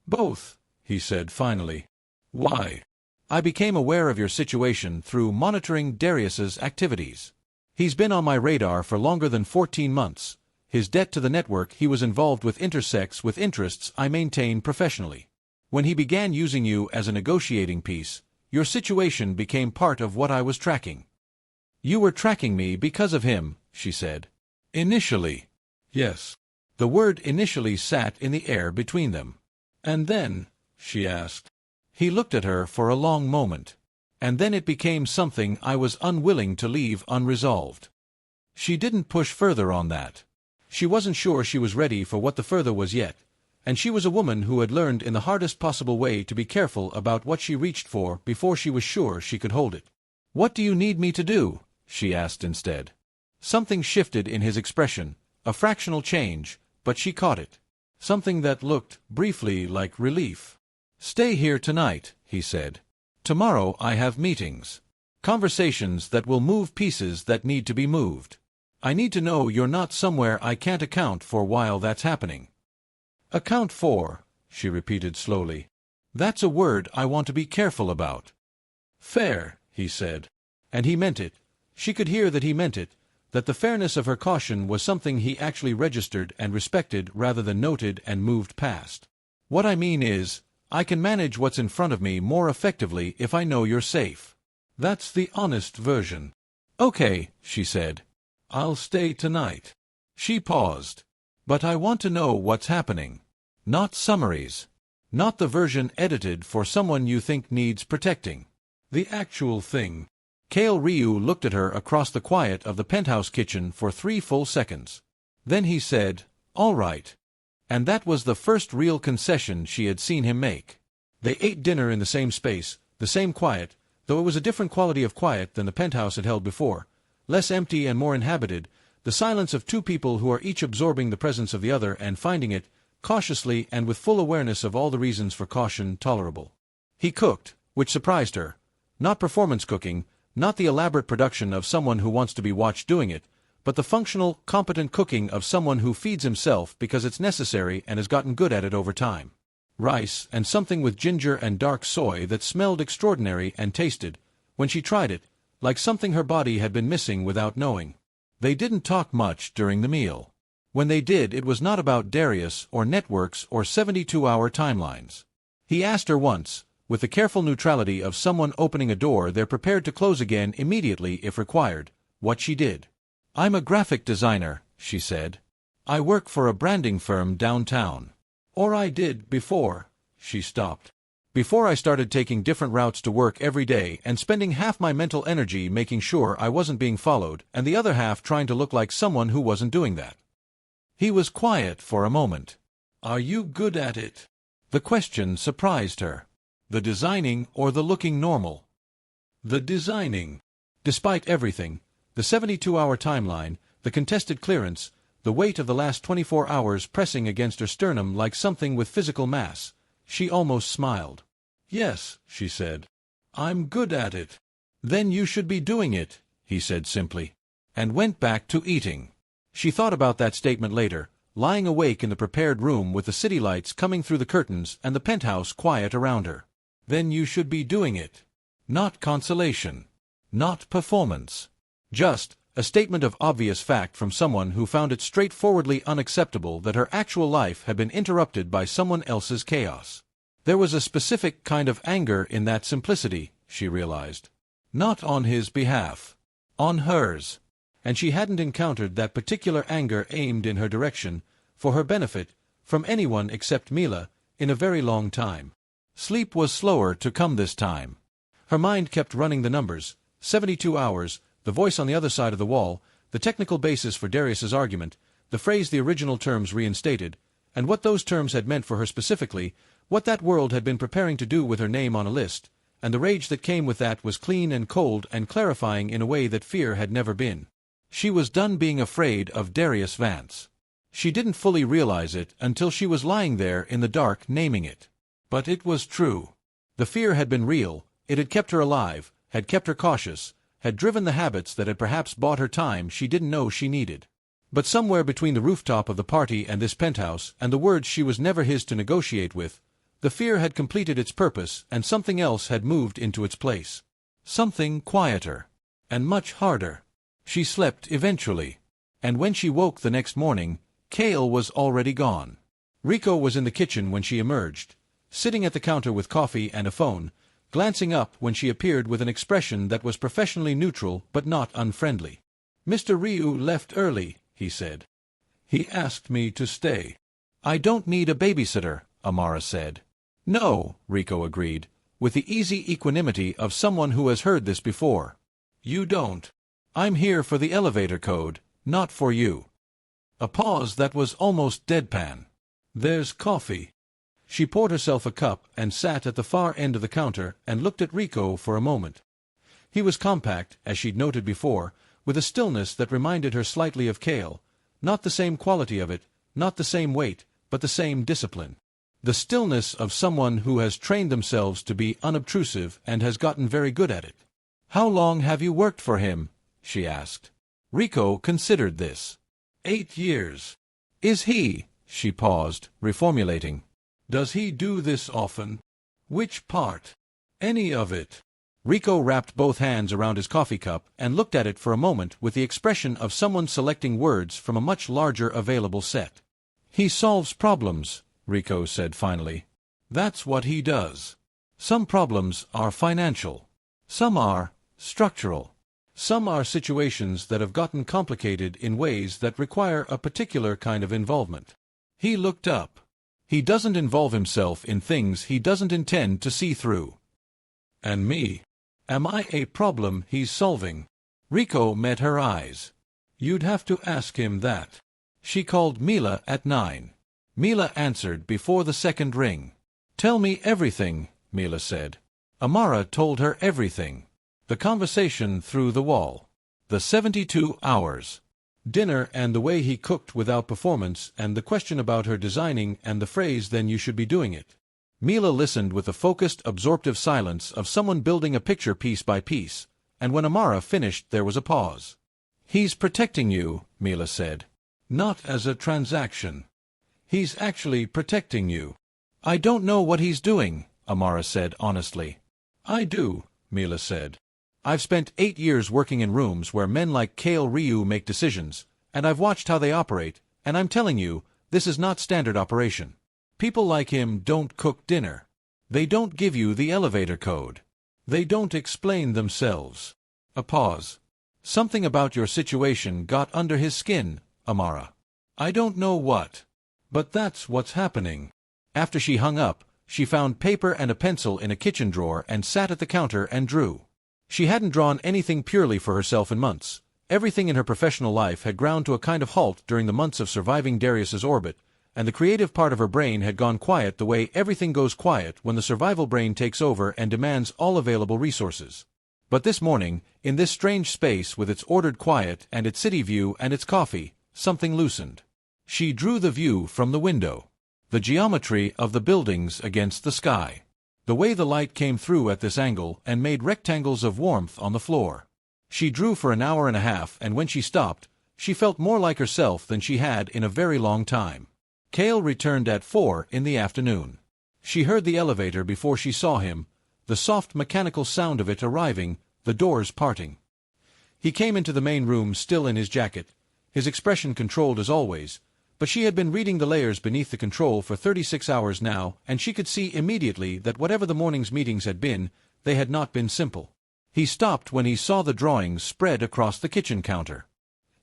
"Both," he said finally. "Why?" "I became aware of your situation through monitoring Darius's activities. He's been on my radar for longer than 14 months. His debt to the network he was involved with intersects with interests I maintain professionally. When he began using you as a negotiating piece, your situation became part of what I was tracking." "You were tracking me because of him," she said. "Initially." "Yes." The word initially sat in the air between them. "And then?" she asked. He looked at her for a long moment. "And then it became something I was unwilling to leave unresolved." She didn't push further on that. She wasn't sure she was ready for what the further was yet, and she was a woman who had learned in the hardest possible way to be careful about what she reached for before she was sure she could hold it. "What do you need me to do?" she asked instead. Something shifted in his expression, a fractional change, but she caught it. something that looked, briefly, like relief. "Stay here tonight," he said. "Tomorrow I have meetings. Conversations that will move pieces that need to be moved. I need to know you're not somewhere I can't account for while that's happening." "Account for," she repeated slowly. "That's a word I want to be careful about." "Fair," he said. And he meant it. She could hear that he meant it, that the fairness of her caution was something he actually registered and respected rather than noted and moved past. "What I mean is, I can manage what's in front of me more effectively if I know you're safe. That's the honest version." "Okay," she said. "I'll stay tonight." She paused. "But I want to know what's happening. Not summaries. Not the version edited for someone you think needs protecting. The actual thing." Kale Ryu looked at her across the quiet of the penthouse kitchen for 3 full seconds. Then he said, "All right." And that was the first real concession she had seen him make. They ate dinner in the same space, the same quiet, though it was a different quality of quiet than the penthouse had held before, less empty and more inhabited, the silence of two people who are each absorbing the presence of the other and finding it, cautiously and with full awareness of all the reasons for caution, tolerable. He cooked, which surprised her. Not performance cooking, not the elaborate production of someone who wants to be watched doing it, but the functional, competent cooking of someone who feeds himself because it's necessary and has gotten good at it over time. Rice, and something with ginger and dark soy that smelled extraordinary and tasted, when she tried it, like something her body had been missing without knowing. They didn't talk much during the meal. When they did, it was not about Darius or networks or 72-hour timelines. He asked her once, with the careful neutrality of someone opening a door they're prepared to close again immediately if required, what she did. "I'm a graphic designer," she said. "I work for a branding firm downtown. Or I did before." She stopped. "Before I started taking different routes to work every day and spending half my mental energy making sure I wasn't being followed and the other half trying to look like someone who wasn't doing that." He was quiet for a moment. "Are you good at it?" The question surprised her. The designing or the looking normal? The designing. Despite everything, the 72-hour timeline, the contested clearance, the weight of the last 24 hours pressing against her sternum like something with physical mass, she almost smiled. "Yes," she said. "I'm good at it." "Then you should be doing it," he said simply, and went back to eating. She thought about that statement later, lying awake in the prepared room with the city lights coming through the curtains and the penthouse quiet around her. Then you should be doing it. Not consolation. Not performance. Just a statement of obvious fact from someone who found it straightforwardly unacceptable that her actual life had been interrupted by someone else's chaos. There was a specific kind of anger in that simplicity, she realized. Not on his behalf. On hers. And she hadn't encountered that particular anger aimed in her direction, for her benefit, from anyone except Mila, in a very long time. Sleep was slower to come this time. Her mind kept running the numbers, 72 hours, the voice on the other side of the wall, the technical basis for Darius's argument, the phrase the original terms reinstated, and what those terms had meant for her specifically, what that world had been preparing to do with her name on a list, and the rage that came with that was clean and cold and clarifying in a way that fear had never been. She was done being afraid of Darius Vance. She didn't fully realize it until she was lying there in the dark naming it. But it was true. The fear had been real, it had kept her alive, had kept her cautious, had driven the habits that had perhaps bought her time she didn't know she needed. But somewhere between the rooftop of the party and this penthouse and the words she was never his to negotiate with, the fear had completed its purpose and something else had moved into its place. Something quieter. And much harder. She slept eventually. And when she woke the next morning, Kale was already gone. Rico was in the kitchen when she emerged, sitting at the counter with coffee and a phone, glancing up when she appeared with an expression that was professionally neutral but not unfriendly. "Mr. Ryu left early," he said. "He asked me to stay." "I don't need a babysitter," Amara said. "No," Rico agreed, with the easy equanimity of someone who has heard this before. "You don't. I'm here for the elevator code, not for you." A pause that was almost deadpan. "There's coffee." She poured herself a cup and sat at the far end of the counter and looked at Rico for a moment. He was compact, as she'd noted before, with a stillness that reminded her slightly of Kale, not the same quality of it, not the same weight, but the same discipline. The stillness of someone who has trained themselves to be unobtrusive and has gotten very good at it. "How long have you worked for him?" she asked. Rico considered this. 8 years. "Is he?" She paused, reformulating. "Does he do this often?" "Which part?" "Any of it." Rico wrapped both hands around his coffee cup and looked at it for a moment with the expression of someone selecting words from a much larger available set. "He solves problems," Rico said finally. "That's what he does. Some problems are financial. Some are structural. Some are situations that have gotten complicated in ways that require a particular kind of involvement." He looked up. "He doesn't involve himself in things he doesn't intend to see through." "And me? Am I a problem he's solving?" Rico met her eyes. "You'd have to ask him that." She called Mila at 9. Mila answered before the second ring. "Tell me everything," Mila said. Amara told her everything. The conversation through the wall. The 72 hours. Dinner and the way he cooked without performance and the question about her designing and the phrase "then you should be doing it." Mila listened with the focused, absorptive silence of someone building a picture piece by piece, and when Amara finished there was a pause. "He's protecting you," Mila said. "Not as a transaction. He's actually protecting you." "I don't know what he's doing," Amara said honestly. "I do," Mila said. "I've spent 8 years working in rooms where men like Kale Ryu make decisions, and I've watched how they operate, and I'm telling you, this is not standard operation. People like him don't cook dinner. They don't give you the elevator code. They don't explain themselves." A pause. "Something about your situation got under his skin, Amara. I don't know what. But that's what's happening." After she hung up, she found paper and a pencil in a kitchen drawer and sat at the counter and drew. She hadn't drawn anything purely for herself in months. Everything in her professional life had ground to a kind of halt during the months of surviving Darius's orbit, and the creative part of her brain had gone quiet the way everything goes quiet when the survival brain takes over and demands all available resources. But this morning, in this strange space with its ordered quiet and its city view and its coffee, something loosened. She drew the view from the window. The geometry of the buildings against the sky. The way the light came through at this angle and made rectangles of warmth on the floor. She drew for an hour and a half, and when she stopped, she felt more like herself than she had in a very long time. Kale returned at 4 in the afternoon. She heard the elevator before she saw him, the soft mechanical sound of it arriving, the doors parting. He came into the main room still in his jacket, his expression controlled as always, but she had been reading the layers beneath the control for 36 hours now, and she could see immediately that whatever the morning's meetings had been, they had not been simple. He stopped when he saw the drawings spread across the kitchen counter.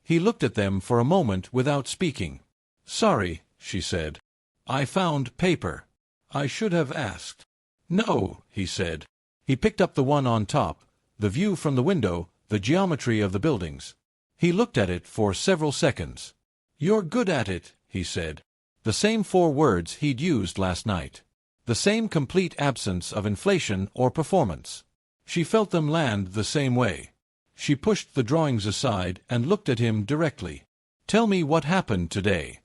He looked at them for a moment without speaking. "Sorry," she said. "I found paper. I should have asked." "No," he said. He picked up the one on top, the view from the window, the geometry of the buildings. He looked at it for several seconds. "You're good at it," he said. The same 4 words he'd used last night. The same complete absence of inflation or performance. She felt them land the same way. She pushed the drawings aside and looked at him directly. "Tell me what happened today."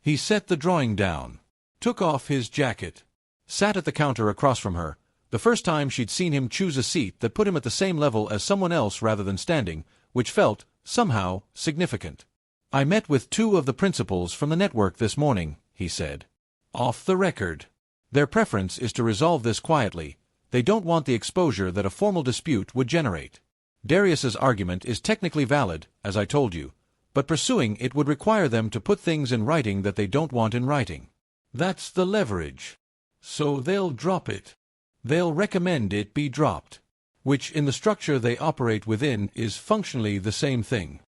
He set the drawing down, took off his jacket, sat at the counter across from her, the first time she'd seen him choose a seat that put him at the same level as someone else rather than standing, which felt, somehow, significant. "I met with 2 of the principals from the network this morning," he said. "Off the record. Their preference is to resolve this quietly. They don't want the exposure that a formal dispute would generate. Darius's argument is technically valid, as I told you, but pursuing it would require them to put things in writing that they don't want in writing. That's the leverage. So they'll drop it. They'll recommend it be dropped, which in the structure they operate within is functionally the same thing.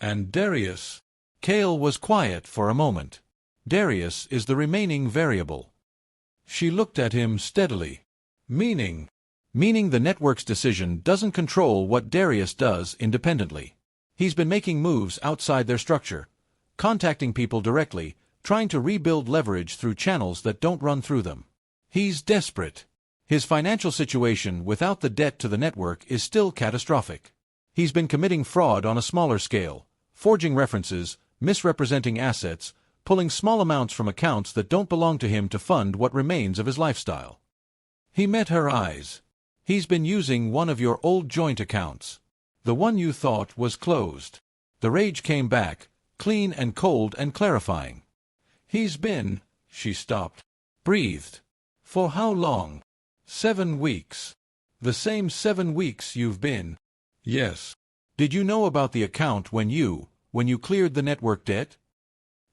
And Darius..." Kale was quiet for a moment. "Darius is the remaining variable." She looked at him steadily. "Meaning?" "Meaning the network's decision doesn't control what Darius does independently. He's been making moves outside their structure, contacting people directly, trying to rebuild leverage through channels that don't run through them. He's desperate. His financial situation without the debt to the network is still catastrophic. He's been committing fraud on a smaller scale, forging references, misrepresenting assets, pulling small amounts from accounts that don't belong to him to fund what remains of his lifestyle. He met her eyes. He's been using one of your old joint accounts. The one you thought was closed. The rage came back, clean and cold and clarifying. He's been, she stopped, breathed. For how long? 7 weeks. The same 7 weeks you've been. Yes. Did you know about the account when you cleared the network debt?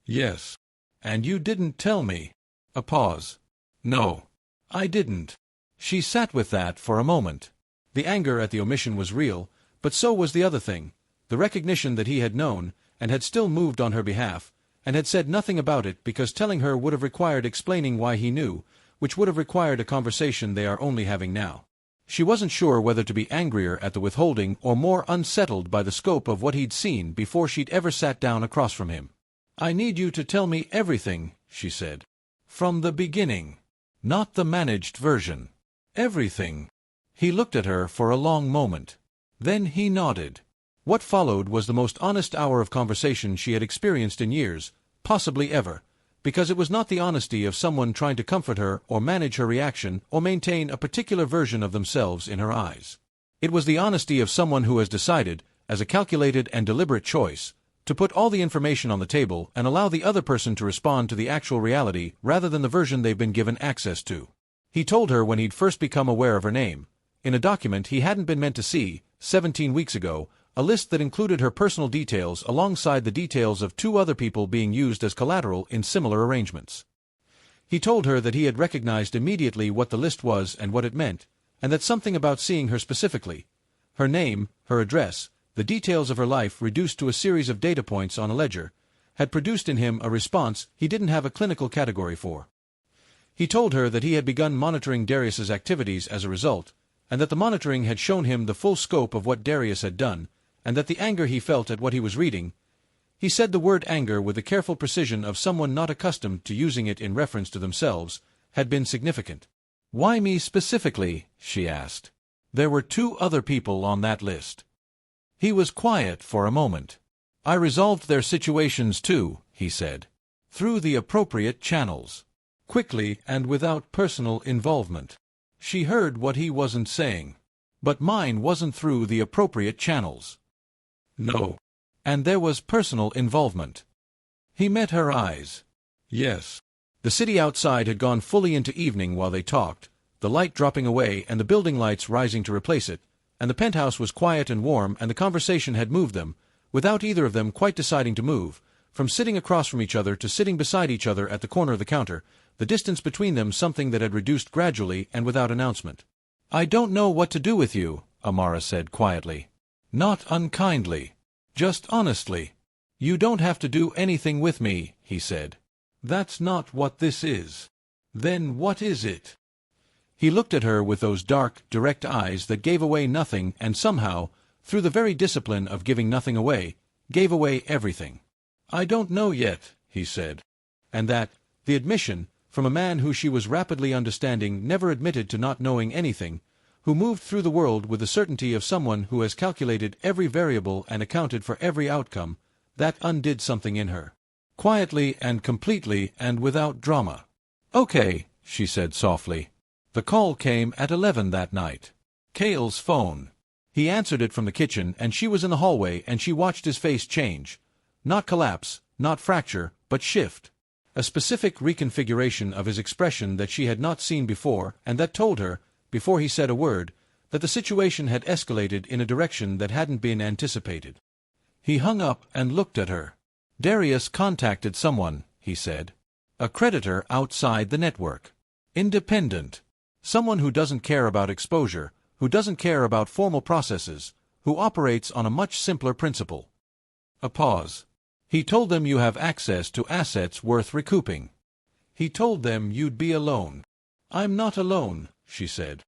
Yes. And you didn't tell me. A pause. No. I didn't. She sat with that for a moment. The anger at the omission was real, but so was the other thing, the recognition that he had known, and had still moved on her behalf, and had said nothing about it because telling her would have required explaining why he knew, which would have required a conversation they are only having now. She wasn't sure whether to be angrier at the withholding or more unsettled by the scope of what he'd seen before she'd ever sat down across from him. I need you to tell me everything, she said. From the beginning. Not the managed version. Everything. He looked at her for a long moment. Then he nodded. What followed was the most honest hour of conversation she had experienced in years, possibly ever, because it was not the honesty of someone trying to comfort her or manage her reaction or maintain a particular version of themselves in her eyes. It was the honesty of someone who has decided, as a calculated and deliberate choice, to put all the information on the table and allow the other person to respond to the actual reality rather than the version they've been given access to. He told her when he'd first become aware of her name, in a document he hadn't been meant to see, 17 weeks ago, a list that included her personal details alongside the details of 2 other people being used as collateral in similar arrangements. He told her that he had recognized immediately what the list was and what it meant, and that something about seeing her specifically, her name, her address, the details of her life reduced to a series of data points on a ledger, had produced in him a response he didn't have a clinical category for. He told her that he had begun monitoring Darius's activities as a result, and that the monitoring had shown him the full scope of what Darius had done, and that the anger he felt at what he was reading, he said the word anger with the careful precision of someone not accustomed to using it in reference to themselves, had been significant. Why me specifically? She asked. There were 2 other people on that list. He was quiet for a moment. I resolved their situations too, he said. Through the appropriate channels. Quickly and without personal involvement. She heard what he wasn't saying. But mine wasn't through the appropriate channels. No. And there was personal involvement. He met her eyes. Yes. The city outside had gone fully into evening while they talked, the light dropping away and the building lights rising to replace it, and the penthouse was quiet and warm, and the conversation had moved them, without either of them quite deciding to move, from sitting across from each other to sitting beside each other at the corner of the counter, the distance between them something that had reduced gradually and without announcement. I don't know what to do with you, Amara said quietly. Not unkindly. Just honestly. You don't have to do anything with me, he said. That's not what this is. Then what is it? He looked at her with those dark, direct eyes that gave away nothing and somehow, through the very discipline of giving nothing away, gave away everything. I don't know yet, he said. And that, the admission, from a man who she was rapidly understanding never admitted to not knowing anything, who moved through the world with the certainty of someone who has calculated every variable and accounted for every outcome, that undid something in her. Quietly and completely and without drama. Okay, she said softly. The call came at 11 that night. Cale's phone. He answered it from the kitchen, and she was in the hallway, and she watched his face change. Not collapse, not fracture, but shift. A specific reconfiguration of his expression that she had not seen before, and that told her, before he said a word, that the situation had escalated in a direction that hadn't been anticipated. He hung up and looked at her. Darius contacted someone, he said. A creditor outside the network. Independent. Someone who doesn't care about exposure, who doesn't care about formal processes, who operates on a much simpler principle. A pause. He told them you have access to assets worth recouping. He told them you'd be alone. I'm not alone, she said.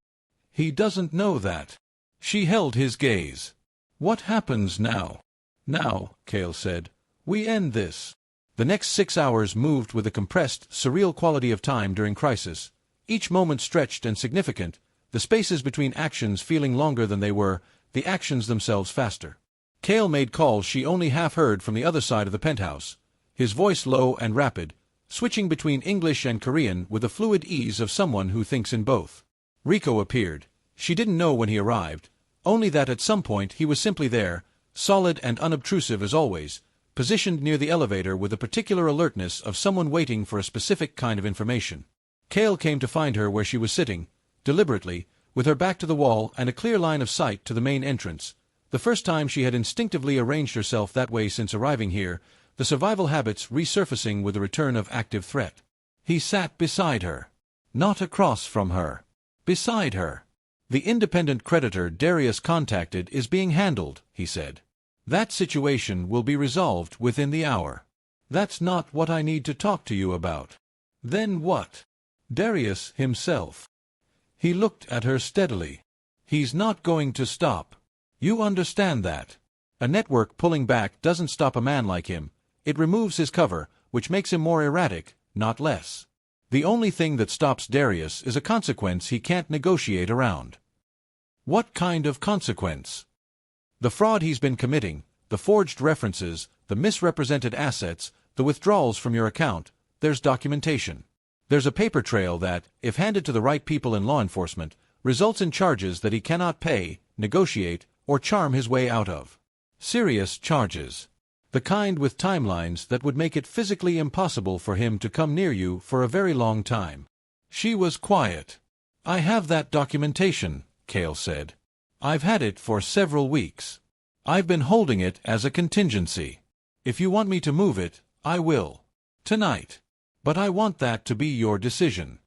He doesn't know that. She held his gaze. What happens now? Now, Cale said, we end this. The next 6 hours moved with a compressed, surreal quality of time during crisis, each moment stretched and significant, the spaces between actions feeling longer than they were, the actions themselves faster. Cale made calls she only half heard from the other side of the penthouse. his voice low and rapid, switching between English and Korean with the fluid ease of someone who thinks in both. Rico appeared. She didn't know when he arrived, only that at some point he was simply there, solid and unobtrusive as always, positioned near the elevator with the particular alertness of someone waiting for a specific kind of information. Cale came to find her where she was sitting, deliberately, with her back to the wall and a clear line of sight to the main entrance. The first time she had instinctively arranged herself that way since arriving here, the survival habits resurfacing with the return of active threat. He sat beside her. Not across from her. Beside her. The independent creditor Darius contacted is being handled, he said. That situation will be resolved within the hour. That's not what I need to talk to you about. Then what? Darius himself. He looked at her steadily. He's not going to stop. You understand that. A network pulling back doesn't stop a man like him. It removes his cover, which makes him more erratic, not less. The only thing that stops Darius is a consequence he can't negotiate around. What kind of consequence? The fraud he's been committing, the forged references, the misrepresented assets, the withdrawals from your account, there's documentation. There's a paper trail that, if handed to the right people in law enforcement, results in charges that he cannot pay, negotiate, or charm his way out of. Serious charges. The kind with timelines that would make it physically impossible for him to come near you for a very long time. She was quiet. I have that documentation, Cale said. I've had it for several weeks. I've been holding it as a contingency. If you want me to move it, I will. Tonight. But I want that to be your decision.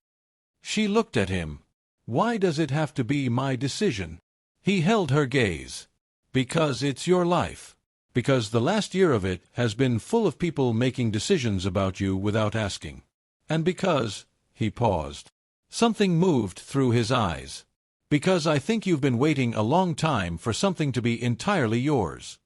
She looked at him. Why does it have to be my decision? He held her gaze. Because it's your life. Because the last year of it has been full of people making decisions about you without asking. And because, he paused. Something moved through his eyes. Because I think you've been waiting a long time for something to be entirely yours.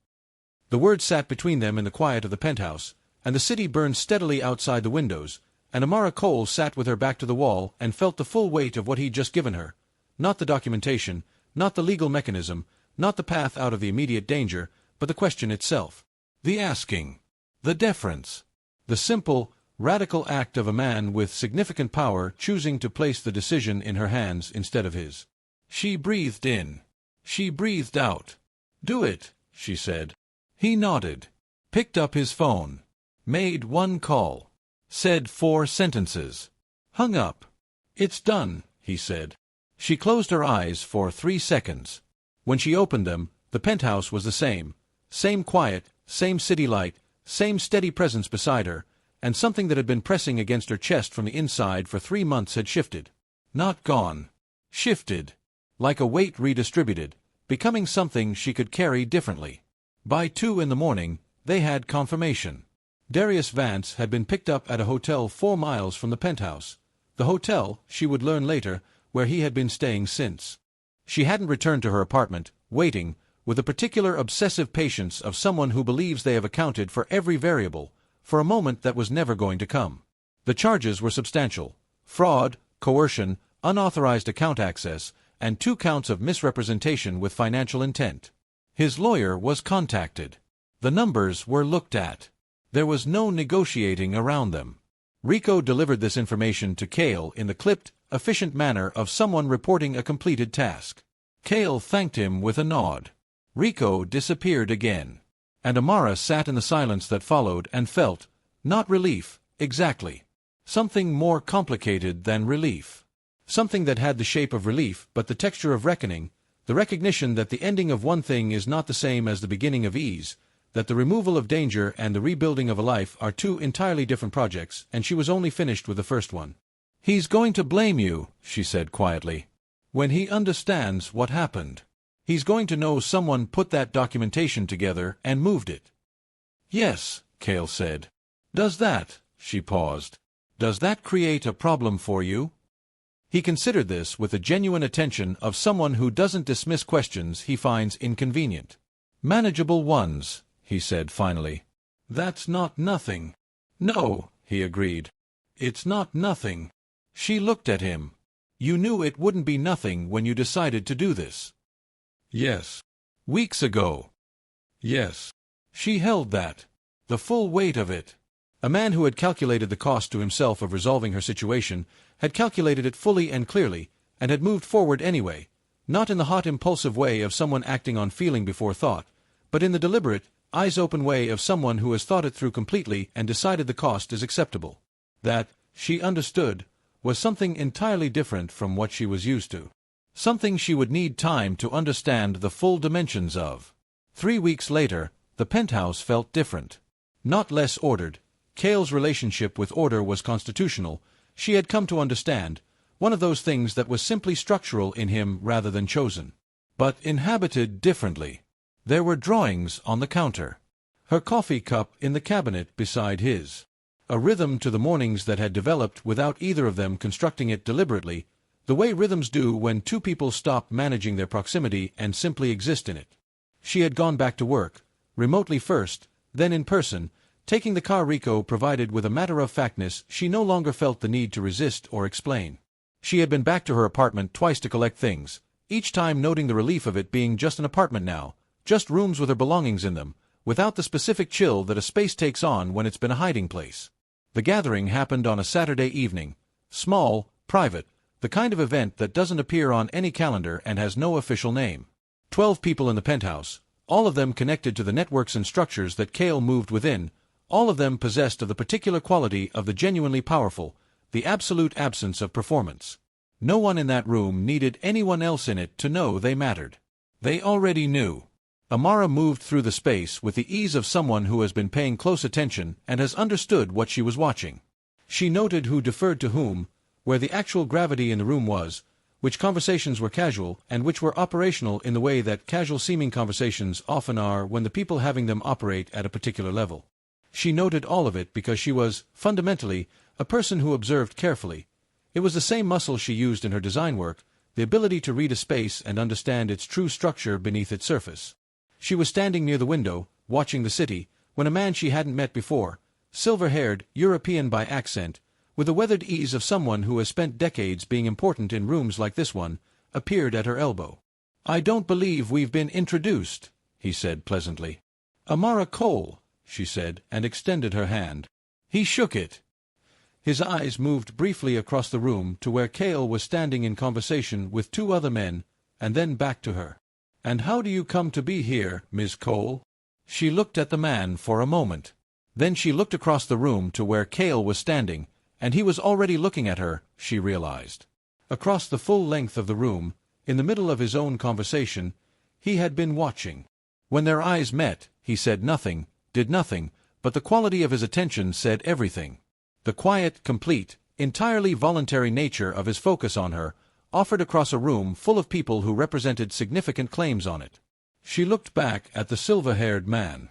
The words sat between them in the quiet of the penthouse, and the city burned steadily outside the windows, and Amara Cole sat with her back to the wall and felt the full weight of what he'd just given her. Not the documentation, not the legal mechanism, not the path out of the immediate danger, but the question itself. The asking. The deference. The simple, radical act of a man with significant power choosing to place the decision in her hands instead of his. She breathed in. She breathed out. Do it, she said. He nodded. Picked up his phone. Made one call. Said 4 sentences. Hung up. It's done, he said. She closed her eyes for 3 seconds. When she opened them, the penthouse was the same. Same quiet, same city light, same steady presence beside her, and something that had been pressing against her chest from the inside for 3 months had shifted. Not gone. Shifted. Like a weight redistributed, becoming something she could carry differently. By 2 in the morning, they had confirmation. Darius Vance had been picked up at a hotel 4 miles from the penthouse. The hotel, she would learn later, where he had been staying since. She hadn't returned to her apartment, waiting, with the particular obsessive patience of someone who believes they have accounted for every variable, for a moment that was never going to come. The charges were substantial. Fraud, coercion, unauthorized account access, and 2 counts of misrepresentation with financial intent. His lawyer was contacted. The numbers were looked at. There was no negotiating around them. Rico delivered this information to Cale in the clipped, efficient manner of someone reporting a completed task. Cale thanked him with a nod. Rico disappeared again. And Amara sat in the silence that followed and felt, not relief, exactly. Something more complicated than relief. Something that had the shape of relief but the texture of reckoning, the recognition that the ending of one thing is not the same as the beginning of ease, that the removal of danger and the rebuilding of a life are 2 entirely different projects, and she was only finished with the first one. He's going to blame you, she said quietly, when he understands what happened. He's going to know someone put that documentation together and moved it. Yes, Cale said. Does that, she paused, does that create a problem for you? He considered this with the genuine attention of someone who doesn't dismiss questions he finds inconvenient. Manageable ones, he said finally. That's not nothing. No, he agreed. It's not nothing. She looked at him. You knew it wouldn't be nothing when you decided to do this. Yes. Weeks ago. Yes. She held that. The full weight of it. A man who had calculated the cost to himself of resolving her situation, had calculated it fully and clearly, and had moved forward anyway, not in the hot impulsive way of someone acting on feeling before thought, but in the deliberate, eyes-open way of someone who has thought it through completely and decided the cost is acceptable. That, she understood, was something entirely different from what she was used to. Something she would need time to understand the full dimensions of. 3 weeks later, the penthouse felt different. Not less ordered. Cale's relationship with order was constitutional, she had come to understand, one of those things that was simply structural in him rather than chosen. But inhabited differently. There were drawings on the counter. Her coffee cup in the cabinet beside his. A rhythm to the mornings that had developed without either of them constructing it deliberately, the way rhythms do when two people stop managing their proximity and simply exist in it. She had gone back to work, remotely first, then in person, taking the car Rico provided with a matter-of-factness she no longer felt the need to resist or explain. She had been back to her apartment twice to collect things, each time noting the relief of it being just an apartment now, just rooms with her belongings in them, without the specific chill that a space takes on when it's been a hiding place. The gathering happened on a Saturday evening, small, private, the kind of event that doesn't appear on any calendar and has no official name. 12 people in the penthouse, all of them connected to the networks and structures that Cale moved within, all of them possessed of the particular quality of the genuinely powerful, the absolute absence of performance. No one in that room needed anyone else in it to know they mattered. They already knew. Amara moved through the space with the ease of someone who has been paying close attention and has understood what she was watching. She noted who deferred to whom, where the actual gravity in the room was, which conversations were casual and which were operational in the way that casual-seeming conversations often are when the people having them operate at a particular level. She noted all of it because she was, fundamentally, a person who observed carefully. It was the same muscle she used in her design work, the ability to read a space and understand its true structure beneath its surface. She was standing near the window, watching the city, when a man she hadn't met before, silver-haired, European by accent, with the weathered ease of someone who has spent decades being important in rooms like this one, appeared at her elbow. "I don't believe we've been introduced," he said pleasantly. "Amara Cole," she said, and extended her hand. He shook it. His eyes moved briefly across the room to where Cale was standing in conversation with 2 other men, and then back to her. "And how do you come to be here, Miss Cole?" She looked at the man for a moment. Then she looked across the room to where Cale was standing, and he was already looking at her, she realized. Across the full length of the room, in the middle of his own conversation, he had been watching. When their eyes met, he said nothing, did nothing, but the quality of his attention said everything. The quiet, complete, entirely voluntary nature of his focus on her, offered across a room full of people who represented significant claims on it. She looked back at the silver-haired man.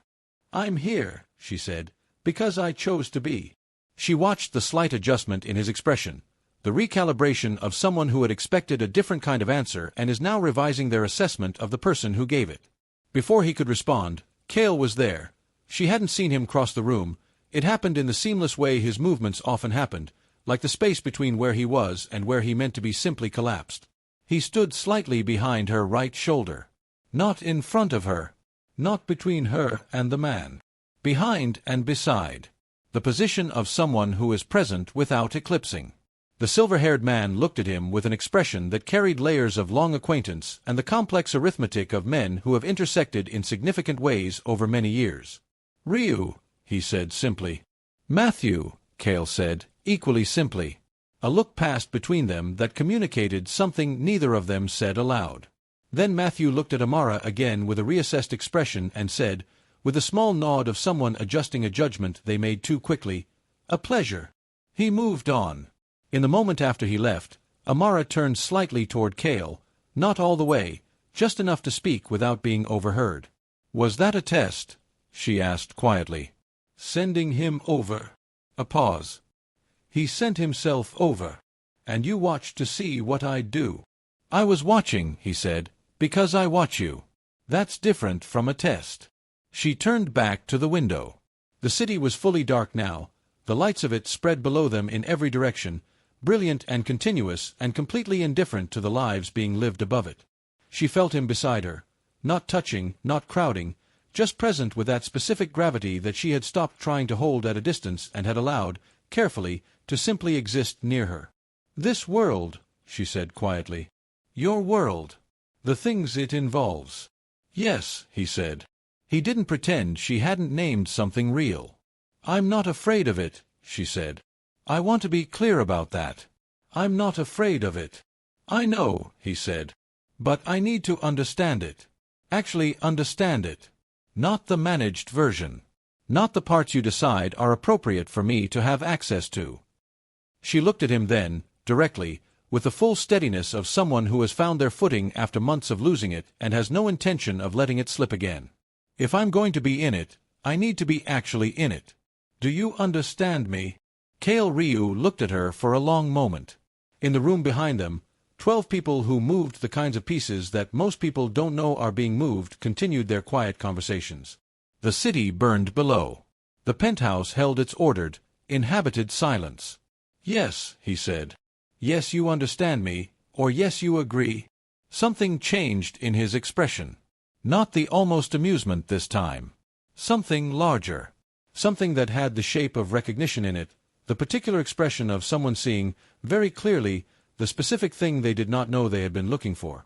"I'm here," she said, "because I chose to be." She watched the slight adjustment in his expression, the recalibration of someone who had expected a different kind of answer and is now revising their assessment of the person who gave it. Before he could respond, Cale was there. She hadn't seen him cross the room. It happened in the seamless way his movements often happened, like the space between where he was and where he meant to be simply collapsed. He stood slightly behind her right shoulder. Not in front of her. Not between her and the man. Behind and beside. The position of someone who is present without eclipsing. The silver-haired man looked at him with an expression that carried layers of long acquaintance and the complex arithmetic of men who have intersected in significant ways over many years. "Ryu," he said simply. "Matthew," Cale said, equally simply. A look passed between them that communicated something neither of them said aloud. Then Matthew looked at Amara again with a reassessed expression and said, with a small nod of someone adjusting a judgment they made too quickly, "A pleasure." He moved on. In the moment after he left, Amara turned slightly toward Cale, not all the way, just enough to speak without being overheard. "Was that a test?" she asked quietly. "Sending him over." A pause. "He sent himself over. And you watched to see what I'd do." "I was watching," he said, "because I watch you. That's different from a test." She turned back to the window. The city was fully dark now, the lights of it spread below them in every direction, brilliant and continuous and completely indifferent to the lives being lived above it. She felt him beside her, not touching, not crowding, just present with that specific gravity that she had stopped trying to hold at a distance and had allowed, carefully, to simply exist near her. "This world," she said quietly. "Your world. The things it involves." "Yes," he said. He didn't pretend she hadn't named something real. "I'm not afraid of it," she said. "I want to be clear about that. I'm not afraid of it." "I know," he said. "But I need to understand it. Actually understand it. Not the managed version. Not the parts you decide are appropriate for me to have access to." She looked at him then, directly, with the full steadiness of someone who has found their footing after months of losing it and has no intention of letting it slip again. "If I'm going to be in it, I need to be actually in it. Do you understand me?" Kale Ryu looked at her for a long moment. In the room behind them, 12 people who moved the kinds of pieces that most people don't know are being moved continued their quiet conversations. The city burned below. The penthouse held its ordered, inhabited silence. "Yes," he said. "Yes, you understand me, or yes, you agree." Something changed in his expression. Not the almost amusement this time. Something larger. Something that had the shape of recognition in it, the particular expression of someone seeing, very clearly, the specific thing they did not know they had been looking for.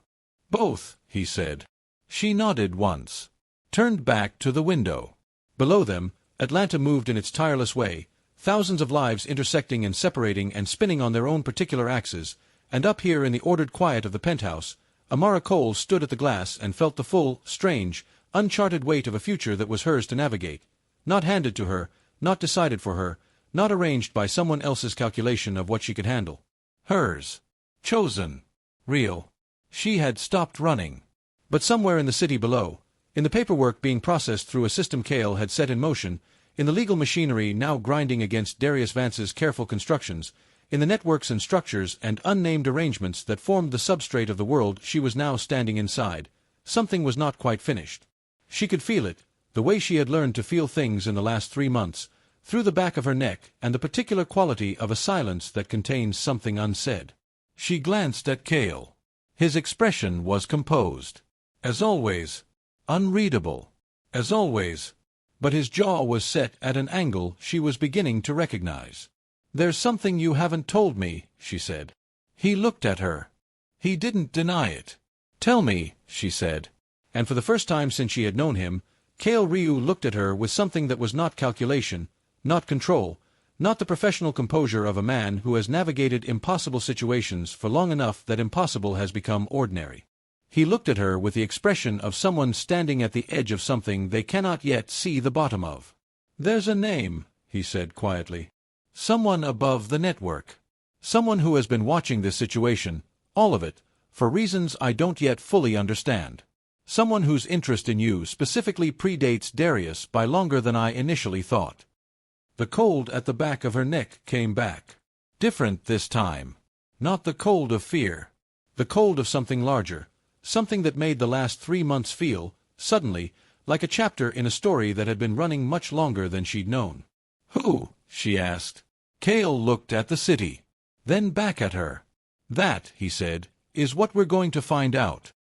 "Both," he said. She nodded once. Turned back to the window. Below them, Atlanta moved in its tireless way, thousands of lives intersecting and separating and spinning on their own particular axes, and up here in the ordered quiet of the penthouse, Amara Cole stood at the glass and felt the full, strange, uncharted weight of a future that was hers to navigate, not handed to her, not decided for her, not arranged by someone else's calculation of what she could handle. Hers. Chosen. Real. She had stopped running. But somewhere in the city below, in the paperwork being processed through a system Kale had set in motion, in the legal machinery now grinding against Darius Vance's careful constructions, in the networks and structures and unnamed arrangements that formed the substrate of the world she was now standing inside, something was not quite finished. She could feel it, the way she had learned to feel things in the last 3 months, through the back of her neck and the particular quality of a silence that contains something unsaid. She glanced at Kale. His expression was composed. As always. Unreadable. As always. But his jaw was set at an angle she was beginning to recognize. "There's something you haven't told me," she said. He looked at her. He didn't deny it. "Tell me," she said. And for the first time since she had known him, Kale Ryu looked at her with something that was not calculation, not control, not the professional composure of a man who has navigated impossible situations for long enough that impossible has become ordinary. He looked at her with the expression of someone standing at the edge of something they cannot yet see the bottom of. "There's a name," he said quietly. "Someone above the network. Someone who has been watching this situation, all of it, for reasons I don't yet fully understand. Someone whose interest in you specifically predates Darius by longer than I initially thought." The cold at the back of her neck came back. Different this time. Not the cold of fear. The cold of something larger, something that made the last 3 months feel, suddenly, like a chapter in a story that had been running much longer than she'd known. "Who?" she asked. Kale looked at the city. Then back at her. "That," he said, "is what we're going to find out."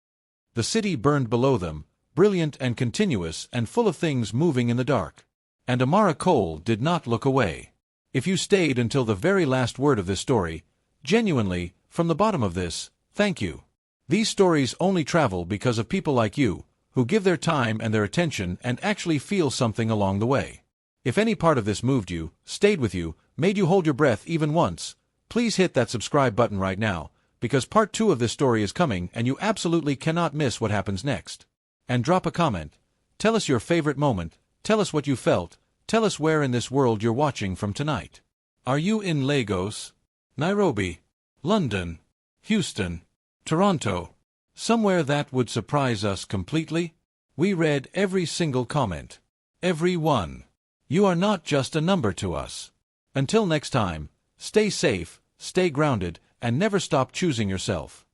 The city burned below them, brilliant and continuous and full of things moving in the dark. And Amara Cole did not look away. If you stayed until the very last word of this story, genuinely, from the bottom of this, thank you. These stories only travel because of people like you, who give their time and their attention and actually feel something along the way. If any part of this moved you, stayed with you, made you hold your breath even once, please hit that subscribe button right now, because part 2 of this story is coming and you absolutely cannot miss what happens next. And drop a comment. Tell us your favorite moment, tell us what you felt, tell us where in this world you're watching from tonight. Are you in Lagos, Nairobi, London, Houston, Toronto? Somewhere that would surprise us completely? We read every single comment. Every one. You are not just a number to us. Until next time, stay safe, stay grounded, and never stop choosing yourself.